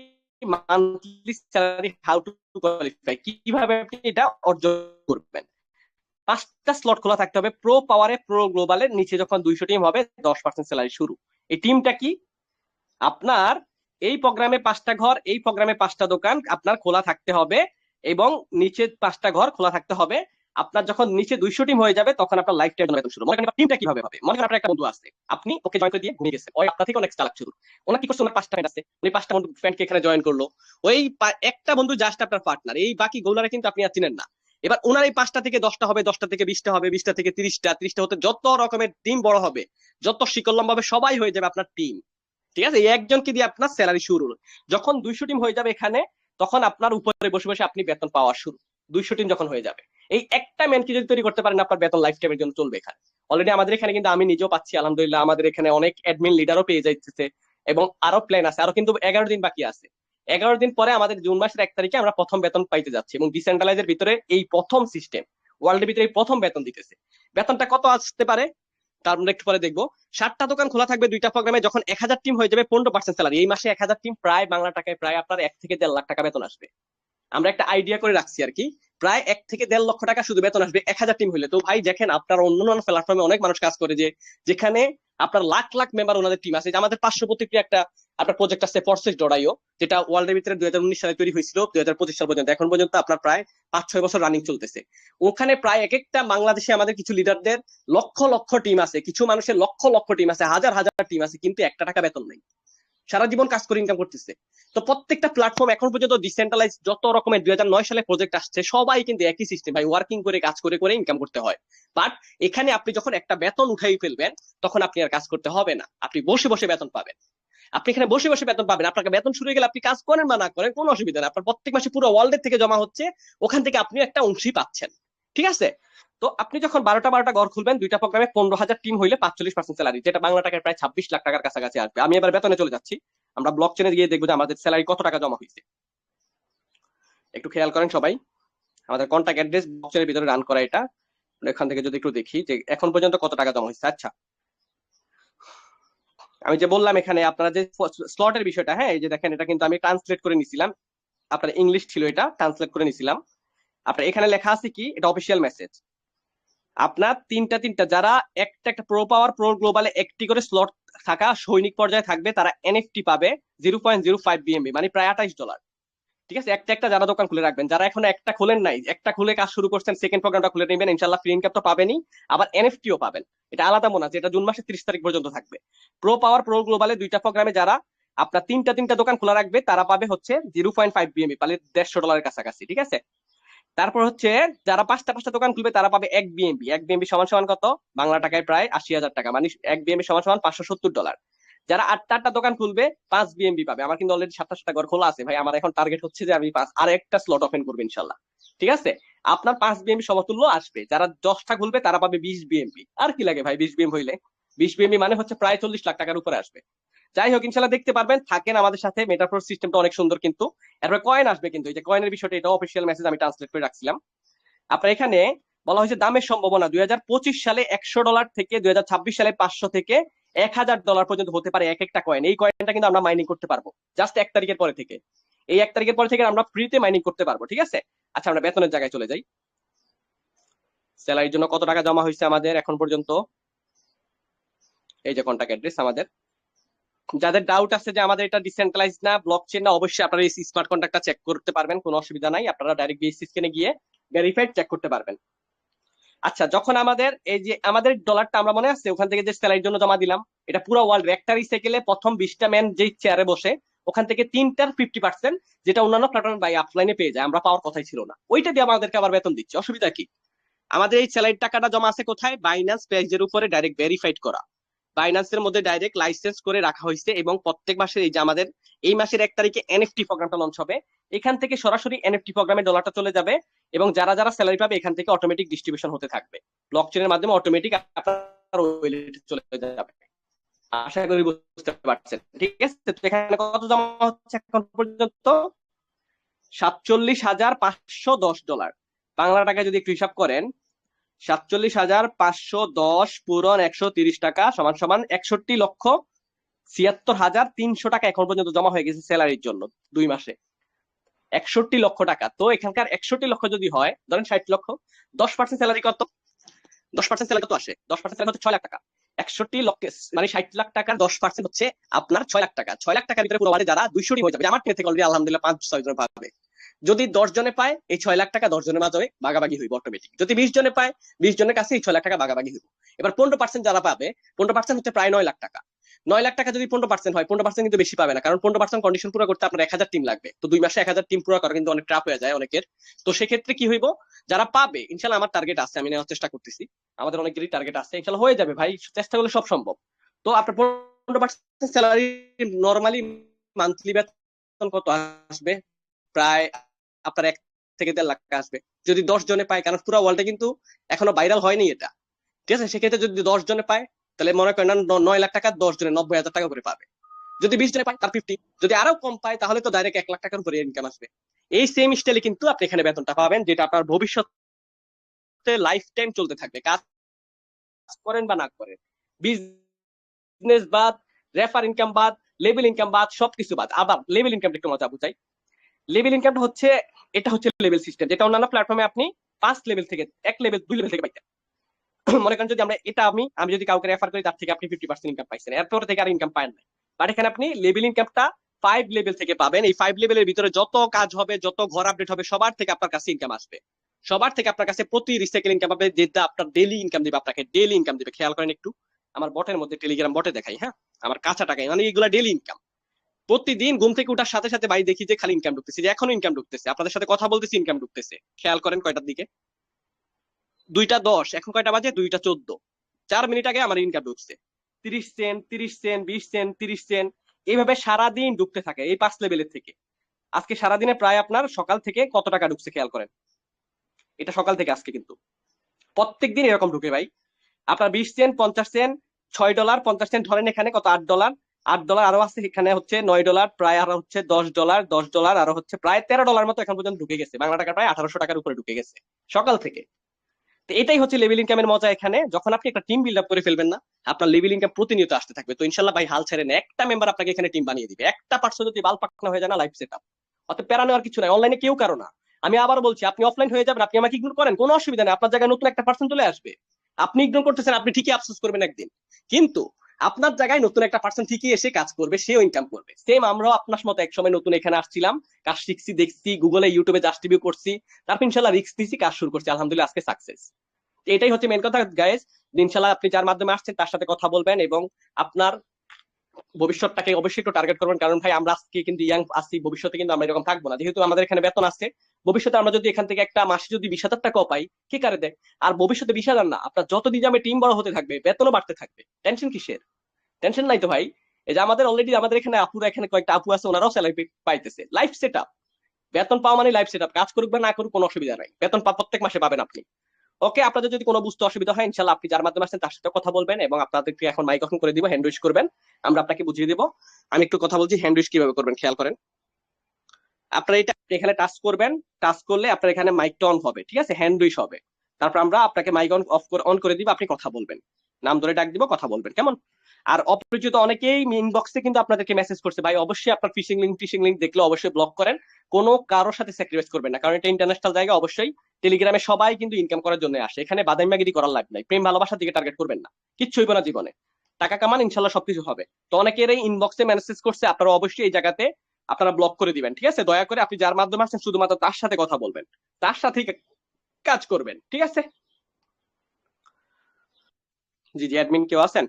monthly salary how to qualify, কিভাবে আপনি এটা অর্জন করবেন। 5টা স্লট খোলা থাকতে হবে, প্রো পাওয়ারে প্রো গ্লোবালের নিচে যখন 200 টিম হবে 10% স্যালারি শুরু। এই টিমটা কি? আপনার এই প্রোগ্রামে 5টা ঘর, এই প্রোগ্রামে 5টা দোকান আপনার খোলা থাকতে হবে, এবং নিচে 5টা ঘর খোলা থাকতে হবে। আপনার যখন নিচে 200 টিম হয়ে যাবে তখন আপনার লাইফ টাইম বেতন শুরু। মনে করেন টিমটা কিভাবে হবে, মনে করেন আপনার একটা বন্ধু আছে, আপনি ওকে জয়েন করে দিয়ে ঘুমিয়ে গেছে, ওই আপনার থেকে অনেক চালাক শুরু। ওনার কি করছে, ওনার 5টা ফ্রেন্ড আছে, ওই 5টা বন্ধু ফ্রেন্ডকে এখানে জয়েন করলো। ওই একটা বন্ধু জাস্ট আপনার পার্টনার, এই বাকি গোলারে কিন্তু আপনি আর চিনেন না। এবার ওনার এই 5টা থেকে 10টা হবে, 10টা থেকে 20টা হবে, 20টা থেকে 30টা, 30টা হতে যত রকমের টিম বড় হবে, যত শিকল লম্বা হবে, সবাই হয়ে যাবে আপনার টিম। ঠিক আছে, এই একজনকে দিয়ে আপনার স্যালারি শুরু। যখন 200 টিম হয়ে যাবে এখানে, তখন আপনার উপরে বসে বসে আপনি বেতন পাওয়া শুরু। 200 টিম যখন হয়ে যাবে, এই একটা ম্যানকে যদি তৈরি করতে পারেন, আপনার বেতন লাইফ টাইমের জন্য চলবে এখানে। অলরেডি আমাদের এখানে কিন্তু আমি নিজেও পাচ্ছি আলহামদুলিল্লাহ, আমাদের এখানে অনেক অ্যাডমিন লিডারও পেয়ে যাচ্ছে, এবং আরো প্ল্যান আছে, আরো কিন্তু 11 দিন বাকি আছে। 11 দিন পরে আমাদের জুন মাসের 1 তারিখে আমরা প্রথম বেতন পাইতে যাচ্ছি, এবং ডিসেন্ট্রালাইজের ভিতরে এই প্রথম সিস্টেম, ওয়ার্ল্ডের ভিতরে এই প্রথম বেতন দিতেছে। বেতনটা কত আসতে পারে তার আমরা একটু পরে দেখবো। 7টা দোকান খোলা থাকবে দুইটা প্রোগ্রামে, যখন 1000 টিম হয়ে যাবে 15% স্যালারি। এই মাসে 1000 টিম প্রায় বাংলা টাকায় প্রায় আপনার 1 থেকে 1.5 লাখ টাকা বেতন আসবে। আমরা একটা আইডিয়া করে রাখছি আর কি, প্রায় 1 থেকে 1.5 লক্ষ টাকা শুধু বেতন আসবে 1000 টিম হইলে। তো ভাই দেখেন, আপনার অন্যান্য প্ল্যাটফর্মে অনেক মানুষ কাজ করে, যে যেখানে আপনার লাখ লাখ মেম্বার ওনাদের টিম আছে। আমাদের পার্শ্ববর্তী একটা আপনার প্রজেক্ট আছে ফরসেস ডরাইও, যেটা ওয়ার্ল্ডের ভিতরে 2019 সালে তৈরি হয়েছিল, 2025 সাল পর্যন্ত, এখন পর্যন্ত আপনার প্রায় 5-6 বছর রানিং চলতেছে। ওখানে প্রায় এক একটা বাংলাদেশে আমাদের কিছু লিডারদের লক্ষ লক্ষ টিম আছে, কিছু মানুষের লক্ষ লক্ষ টিম আছে, হাজার হাজার টিম আছে, কিন্তু একটা টাকা বেতন নেই, সারা জীবন কাজ করে ইনকাম করতেছে। তো প্রত্যেকটা প্ল্যাটফর্ম এখন পর্যন্ত ডিসেন্ট্রালাইজ যত রকমের 2009 সালে প্রজেক্ট আসছে, সবাই কিন্তু একই সিস্টেম ভাই, ওয়ার্কিং করে কাজ করে করে ইনকাম করতে হয়। বাট এখানে আপনি যখন একটা বেতন উঠাই ফেলবেন, তখন আপনি আর কাজ করতে হবে না, আপনি বসে বসে বেতন পাবেন। আপনি এখানে বসে বসে বেতন পাবেন, আপনাকে বেতন শুরু হয়ে গেলে আপনি কাজ করেন বা না করেন কোনো অসুবিধা নেই, আপনার প্রত্যেক মাসে পুরো ওয়ার্ল্ডের থেকে জমা হচ্ছে, ওখান থেকে আপনি একটা অংশই পাচ্ছেন। ঠিক আছে, তো আপনি যখন 12টা ঘর খুলবেন, দুইটা প্রোগ্রামে 15,000 টিম হইলে 45% স্যালারি, যেটা বাংলা টাকায় প্রায় 26 লাখ টাকার কাছাকাছি আসবে। আমি এবার বেতনে চলে যাচ্ছি, আমরা ব্লক চেনে গিয়ে দেখবো যে আমাদের স্যালারি কত টাকা জমা হয়েছে। একটু খেয়াল করেন সবাই, আমাদের কন্ট্যাক্ট অ্যাড্রেস ব্লক চেনের ভিতরে রান করা এটা। এখান থেকে যদি একটু দেখি যে এখন পর্যন্ত কত টাকা জমা হয়েছে। আচ্ছা, আমি যে বললাম এখানে আপনারা যে স্লটের বিষয়টা, হ্যাঁ এই যে দেখেন, এটা কিন্তু আমি ট্রান্সলেট করে নিছিলাম, আপনার ইংলিশ ছিল, এটা ট্রান্সলেট করে নিছিলাম। আপনার এখানে লেখা আছে কি, এটা অফিসিয়াল মেসেজ। আপনার তিনটা তিনটা যারা একটা একটা প্রো পাওয়ার প্রো গ্লোবালে একটি করে স্লট থাকা সৈনিক পর্যায়ে থাকবে, তারা এনএফটি পাবে 0.05 BMB, মানে প্রায় $28। ঠিক আছে, একটা একটা যারা দোকান খুলে রাখবেন, যারা এখন একটা খুলেন নাই, একটা খুলে কাজ শুরু করছেন, সেকেন্ড প্রোগ্রামটা খুলে নেবেন, ইনশাল্লাহ ফ্রি ইনকাম তো পাবেনই, আবার এনএফটিও পাবেন। এটা আলাদা মনে আছে, এটা জুন মাসের 30 তারিখ পর্যন্ত থাকবে। প্রো পাওয়ার, প্রো গ্লোবালে দুইটা প্রোগ্রামে যারা আপনার তিনটা তিনটা দোকান খোলা রাখবে তারা পাবে হচ্ছে 0.5 বিএমবি, মানে $150 কাছাকাছি। ঠিক আছে, তারপর হচ্ছে যারা পাঁচটা পাঁচটা দোকান খুলবে তারা পাবে 1 বিএমবি। 1 বিএমবি সমান সমান কত বাংলা টাকায়? প্রায় 80,000 টাকা, মানে 1 বিএমবি সমান সমান $570। যারা আটটা আটটা দোকান খুলবে 5 বিএমবি পাবে। আমার কিন্তু অলরেডি 7টা ঘর খোলা আছে ভাই, আমার এখন টার্গেট হচ্ছে যে আমি আর একটা স্লট ওপেন করবো ইনশাল্লাহ। ঠিক আছে, আপনার 5 বিএমবি সমতুল্য আসবে। যারা 10টা খুলবে তারা পাবে 20 বিএমবি। আর কি লাগে ভাই 20 বিএমবি হইলে? 20 বিএমবি মানে হচ্ছে প্রায় 40 লাখ টাকার উপরে আসবে। যাই হোক, ইনশাল্লাহ দেখতে পারবেন, থাকেন আমাদের সাথে। মেটাফোর সিস্টেমটা অনেক সুন্দর কিন্তু। এরপর কয়েন আসবে, কিন্তু এই যে কয়েনের বিষয়টা, এটা অফিসিয়াল মেসেজ আমি ট্রান্সলেট করে রাখছিলাম। আপনার এখানে বলা হয়েছে দামের সম্ভাবনা 2025 সালে $100 থেকে 2026 সালে 500 থেকে $1,000 পর্যন্ত হতে পারে এক একটা কয়েন। এই কয়েনটা কিন্তু আমরা মাইনিং করতে পারবো জাস্ট 1 তারিখের পরে থেকে। এই 1 তারিখের পরে থেকে আমরা ফ্রিতে মাইনিং করতে পারবো। ঠিক আছে, আচ্ছা আমরা বেতনের জায়গায় চলে যাই। স্যালারির জন্য কত টাকা জমা হয়েছে আমাদের এখন পর্যন্ত? এই যে কন্টাক্ট অ্যাড্রেস আমাদের। যাদের ডাউট আছে যে আমাদের এটা ডিসেন্ট্রালাইজ না, ব্লক চেন না, অবশ্যই আপনারা এই স্মার্ট কন্ট্রাক্টটা চেক করতে পারবেন, কোনো অসুবিধা নাই। আপনারা ডাইরেক্ট বিএসসি স্ক্যানে গিয়ে ভেরিফাইড চেক করতে পারবেন। আচ্ছা, যখন আমাদের এই যে আমাদের ডলারটা আমরা মনে আছে ওখান থেকে যে স্যালারির জন্য জমা দিলাম, এটা পুরো ওয়ার্ল্ড একটা রিসাইকেলে প্রথম 20টা ম্যান যেই চেয়ারে বসে ওখান থেকে 3টার 50%, যেটা অন্যান্য প্ল্যাটফর্ম বাই আপলাইনে পেয়ে যায়, আমরা পাওয়ার কথাই ছিল না, ওইটা দিয়ে আমাদেরকে আবার বেতন দিচ্ছে। অসুবিধা কি? আমাদের এই স্যালারির টাকাটা জমা আছে কোথায়? বাইন্যান্স পেজের উপরে ডাইরেক্ট ভেরিফাইড করা, বাইন্যান্সের মধ্যে ডাইরেক্ট লাইসেন্স করে রাখা হয়েছে। এবং প্রত্যেক মাসের এই যে আমাদের এই মাসের 1 তারিখে এনএফটি প্রোগ্রামটা লঞ্চ হবে, এখান থেকে সরাসরি এনএফটি প্রোগ্রামে ডলারটা চলে যাবে এবং যারা যারা স্যালারি পাবে এখান থেকে অটোমেটিক ডিস্ট্রিবিউশন হতে থাকবে, ব্লক চেনের মাধ্যমে অটোমেটিক আপনার ওয়ালেটে চলে যাবে। আশা করি বুঝতে পারছেন। ঠিক আছে, তো এখানে কত জমা হচ্ছে এখন পর্যন্ত? $47,510। বাংলা টাকায় যদি একটু হিসাব করেন, 47,510 পূরণ 130 টাকা সমান সমান 61,76,300 টাকা এখন পর্যন্ত জমা হয়ে গেছে স্যালারির জন্য 2 মাসে। 61 লক্ষ টাকা। তো এখানকার 61 লক্ষ যদি হয়, ধরেন 60 লক্ষ, 10% স্যালারি কত? 10% স্যালারি কত আসে? 10% স্যালারি হচ্ছে 6 লাখ টাকা। 61 লক্ষে মানে 60 লাখ টাকার 10% হচ্ছে আপনার 6 লাখ টাকা। 6 লাখ টাকার ভিতরে পুরো মানে যারা 200 হয়ে যাবে, আমার থেকে অলরেডি আলহামদুলিল্লাহ 5-6 জন পাবে। যদি 10 জনে পায় এই 6 লাখ টাকা 10 জনের মাঝে ভাগাভাগি হইব অটোমেটিক। যদি 20 জনে পায় 20 জনের কাছে এই 6 লাখ টাকা ভাগাভাগি হইব। এবার 15% যারা পাবে, 15% হচ্ছে প্রায় 9 লাখ টাকা। 9 লাখ টাকা যদি 15% হয়, 15% কিন্তু বেশি পাবে না, কারণ 15% কন্ডিশন পুরো করতে আপনার 1,000 টিম লাগবে। তো 2 মাসে 1,000 টিম পুরো করা কিন্তু অনেক টাফ হয়ে যায় অনেকের। তো সেক্ষেত্রে কি হইব, যারা পাবে ইনশাল্লাহ, আমার টার্গেট আছে, আমি নেওয়ার চেষ্টা করতেছি, আমাদের অনেকেরই টার্গেট আছে, ইনশাল্লাহ হয়ে যাবে ভাই, চেষ্টা করলে সব সম্ভব। তো আপনার 15% স্যালারি নর্মালি মান্থলি বেতন কত আসবে? প্রায় আপনার 1 থেকে 1.5 লাখ আসবে যদি 10 জনে পায়, কারণ পুরো ওয়ার্ল্ডে কিন্তু এখনো ভাইরাল হয়নি এটা। ঠিক আছে, সেক্ষেত্রে যদি 10 জনে পায় তাহলে মনে করেন 9 লাখ টাকা 10 জনে 90,000 টাকা করে পাবে। যদি 20 জনে পায় তার 50, যদি আরো কম পায় তাহলে তো ডাইরেক্ট 1 লাখ টাকার উপরে ইনকাম আসবে। এই সেম স্টাইলে কিন্তু আপনি এখানে বেতনটা পাবেন, যেটা আপনার ভবিষ্যতে লাইফ টাইম চলতে থাকবে, কাজ করেন বা না করেন। বিজনেস বাদ, রেফার ইনকাম বাদ, লেভেল ইনকাম বাদ, সবকিছু বাদ। আবার লেভেল ইনকামটা একটু মজা বুঝাই। লেভেল ইনকামটা হচ্ছে, এটা হচ্ছে লেভেল সিস্টেম, যেটা অন্যান্য প্ল্যাটফর্মে আপনি 5 লেভেল থেকে 1 লেভেল 2 লেভেল থেকে পাইতেন। মনে করেন যদি আমরা এটা আমি যদি কাউকে রেফার করি তার থেকে আপনি 50% ইনকাম পাইছেন, এরপর থেকে আর ইনকাম পায় না। বাট এখানে আপনি লেভেল ইনকামটা 5 লেভেল থেকে পাবেন। এই 5 লেভেলের ভিতরে যত কাজ হবে, যত ঘর আপডেট হবে, সবার থেকে আপনার কাছে ইনকাম আসবে। সবার থেকে আপনার কাছে প্রতি রিসাইকেল ইনকাম পাবে, যেটা আপনার ডেইলি ইনকাম দিবে, আপনাকে ডেইলি ইনকাম দিবে। খেয়াল করেন একটু, আমার বটের মধ্যে টেলিগ্রাম বটে দেখাই, হ্যাঁ, আমার কাঁচা টাকায়, মানে এগুলা ডেইলি ইনকাম। প্রতিদিন ঘুম থেকে উঠার সাথে সাথে ভাই দেখি যে খালি ইনকাম ঢুকতেছে, যে এখনো ইনকাম ঢুকতেছে, আপনাদের সাথে কথা বলতেছি ইনকাম ঢুকতেছে। খেয়াল করেন কয়টার দিকে, 2টা 10, এখন কয়টা বাজে? 2টা 14, 4 মিনিট আগে আমার ইনকাম ঢুকছে। 30 সেন্ট, 30 সেন্ট, 20 সেন্ট, 30 সেন্ট, এইভাবে সারাদিন ঢুকতে থাকে এই 5 লেভেলের থেকে। আজকে সারাদিনে প্রায় আপনার সকাল থেকে কত টাকা ঢুকছে খেয়াল করেন, এটা সকাল থেকে আজকে কিন্তু প্রত্যেকদিন এরকম ঢুকে ভাই। আপনার 20 সেন্ট, 50 সেন্ট, $6, 50 সেন্ট ধরেন, এখানে কত? $8। $8 আরো আছে, এখানে হচ্ছে $9, প্রায় আরো হচ্ছে $10, $10 আরো হচ্ছে প্রায় $13 মতো এখন পর্যন্ত ঢুকে গেছে। বাংলা টাকা প্রায় 1,800 টাকার উপরে ঢুকে গেছে সকাল থেকে। তো এটাই হচ্ছে লেভেল ইনকামের মজা। এখানে যখন আপনি একটা টিম বিল্ড আপ করে ফেলবেন না, আপনার লেভেল ইনকাম প্রতিনিয়ত আসতে থাকবে। তো ইনশাল্লাহ ভাই হাল ছেড়ে না, একটা মেম্বার আপনাকে এখানে টিম বানিয়ে দিবে। একটা পার্সন যদি বাল পাকনা হয়ে যায় না, লাইফ সেট আপ। অত প্যারা নেওয়ার কিছু নাই, অনলাইনে কেউ কারো না। আমি আবার বলছি, আপনি অফলাইন হয়ে যাবেন, আপনি আমাকে ইগনোর করেন, কোনো অসুবিধা নেই, আপনার জায়গায় নতুন একটা পার্সন চলে আসবে। আপনি ইগনোর করতেছেন, আপনি ঠিকই আফসোস করবেন একদিন, কিন্তু আপনার জায়গায় নতুন একটা পার্সন ঠিকই এসে কাজ করবে, সেও ইনকাম করবে। সেম আমরাও আপনার মতো একসময় নতুন এখানে আসছিলাম, কাজ শিখছি, দেখছি, গুগলে ইউটিউবে জাস্ট রিভিউ করছি, তারপর ইনশাল্লাহ রিস্ক দিছি, কাজ শুরু করছি, আলহামদুলিল্লাহ আজকে সাকসেস। এটাই হচ্ছে মেন কথা গাইস। ইনশাল্লাহ আপনি যার মাধ্যমে আসছেন তার সাথে কথা বলবেন এবং আপনার ভবিষ্যৎটাকে অবশ্যই একটু টার্গেট করবেন, কারণ ভাই আমরা আজকে কিন্তু ইয়াং আছি, ভবিষ্যতে কিন্তু আমরা এরকম থাকবো না। যেহেতু আমাদের এখানে বেতন আছে, ভবিষ্যতে আমরা যদি এখান থেকে একটা মাসে যদি 20,000 টাকাও পাই, কি কারে দেয়। আর ভবিষ্যতে 20,000 না, আপনার যত দিন যাবে টিম বড় হতে থাকবে, বেতনও বাড়তে থাকবে, টেনশন কিসের? টেনশন নাই তো ভাই। এই যে আমাদের অলরেডি আমাদের এখানে আপুরা, এখানে কয়েকটা আপু আছে, ওনারাও স্যালারি পাইতেছে। লাইফ সেট আপ, বেতন পাওয়া মানে লাইফ সেট আপ। কাজ করুক বা না করুক কোনো অসুবিধা নাই, বেতন প্রত্যেক মাসে পাবেন আপনি। ওকে, আপনাদের যদি কোনো বুঝতে অসুবিধা হয় ইনশাল্লাহ আপনি যার মাধ্যমে আসছেন তার সাথে কথা বলবেন, এবং আপনাদেরকে এখন মাইক অন করে দিব, হ্যান্ড উইশ করবেন, আমরা আপনাকে বুঝিয়ে দিব। আমি একটু কথা বলছি, হ্যান্ড উইশ কিভাবে করবেন খেয়াল করেন। আপনারা এটা এখানে টাচ করবেন, টাচ করলে আপনার এখানে মাইকটা অন হবে, ঠিক আছে, হ্যান্ড উইশ হবে। তারপর আমরা আপনাকে মাইক অন অফ করে অন করে দিব, আপনি কথা বলবেন, নাম ধরে ডাক দিব, কথা বলবেন, কেমন? আর অপরিচিত অনেকেই ইনবক্সে কিন্তু আপনাদেরকে মেসেজ করছে, ভাই অবশ্যই আপনার ফিশিং লিঙ্ক দেখলে অবশ্যই ব্লক করেন, কোনো কারোর সাথে স্যাক্রিফাইস করবেন না, কারণ এটা ইন্টারন্যাশনাল জায়গা। অবশ্যই টেলিগ্রামে সবাই কিন্তু ইনকাম করার জন্য আসে, এখানে বাদাইমাগিরি করার লাভ নাই, প্রেম ভালোবাসার দিকে টার্গেট করবেন না, কিচ্ছু হইবে না জীবনে, টাকা কামান ইনশাল্লাহ সবকিছু হবে। তো অনেকের এই ইনবক্সে মেসেজ করছে, আপনারা অবশ্যই এই জায়গাতে আপনারা ব্লক করে দিবেন, ঠিক আছে? দয়া করে আপনি যার মাধ্যমে আসছেন শুধুমাত্র তার সাথে কথা বলবেন, তার সাথে কাজ করবেন, ঠিক আছে? জি জি, অ্যাডমিন কেউ আছেন?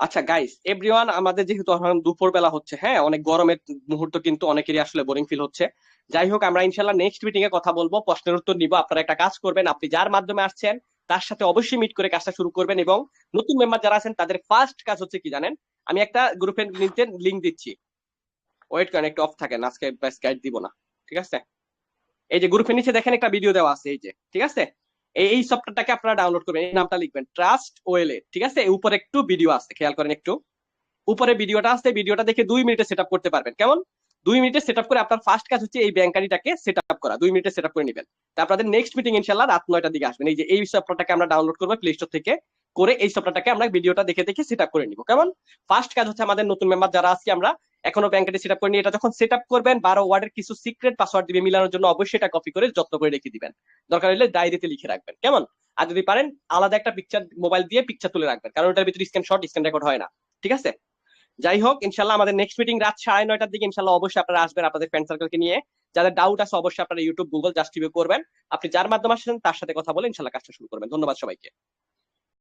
আচ্ছা গাইস এভরিওয়ান, আমাদের যেহেতু এখন দুপুর বেলা হচ্ছে, হ্যাঁ, অনেক গরমের মুহূর্ত, কিন্তু অনেকেরই আসলে বোরিং ফিল হচ্ছে। যাই হোক, আমরা ইনশাল্লাহ নেক্সট মিটিং এ কথা বলবো, প্রশ্নের উত্তর নিব। আপনারা একটা কাজ করবেন, আপনি যার মাধ্যমে আসছেন তার সাথে অবশ্যই মিট করে কাজটা শুরু করবেন, এবং নতুন মেম্বার যারা আছেন তাদের ফার্স্ট কাজ হচ্ছে কি জানেন? আমি একটা গ্রুপের লিঙ্ক দিচ্ছি, ওয়েট করেন একটু, অফ থাকেন, আজকে গাইড দিব না, ঠিক আছে? এই যে গ্রুপের নিচে দেখেন একটা ভিডিও দেওয়া আছে, এই যে, ঠিক আছে, এই সফটওয়্যারটাকে আপনারা ডাউনলোড করবেন, এই নামটা লিখবেন ট্রাস্ট ওয়েলে, ঠিক আছে? এই উপরে একটু ভিডিও আছে, খেয়াল করেন একটু, উপরে ভিডিওটা আছে, ভিডিওটা দেখে 2 মিনিটে সেট আপ করতে পারবেন, কেমন? 2 মিনিটে সেট আপ করে আপনার ফার্স্ট কাজ হচ্ছে এই ব্যাংকারিটাকে সেট আপ করা, 2 মিনিটে সেট আপ করে নেবেন। তা আপনাদের নেক্সট মিটিং ইনশাল্লাহ রাত 9টার দিকে আসবেন। এই যে এই সফটওয়্যারটাকে আমরা ডাউনলোড করবো প্লে স্টোর থেকে, করে এই সফটওয়্যারটাকে আমরা ভিডিওটা দেখে দেখে সেট আপ করে নিব, কেমন? ফার্স্ট কাজ হচ্ছে আমাদের নতুন মেম্বার যারা আছি আমরা এখনো ব্যাংকারি সেট আপ করে নিয়ে, এটা যখন সেট আপ করবেন 12 ওয়ার্ডের কিছু সিক্রেট পাসওয়ার্ড দিবে মিলানোর জন্য, অবশ্যই এটা কপি করে যত্ন করে রেখে দিবেন, দরকার হলে ডায়েরিতে লিখে রাখবেন, কেমন? আর যদি পারেন আলাদা একটা পিকচার মোবাইল দিয়ে পিকচার তুলে রাখবেন, কারণ এটার ভিতরে স্ক্যান রেকর্ড হয় না, ঠিক আছে? যাই হোক, ইনশাল্লাহ আমাদের নেক্সট মিটিং রাত 9:30টার দিকে, ইনশাল্লাহ অবশ্যই আপনারা আসবেন আপনাদের ফ্রেন্ড সার্কেলকে নিয়ে। যাদের ডাউট আছে অবশ্যই আপনারা ইউটিউব গুগল জাস্ট রিভিউ করবেন, আপনি যার মাধ্যমে আসছেন তার সাথে কথা বলে ইনশাল্লাহ কাজটা শুরু করবেন। ধন্যবাদ সবাইকে।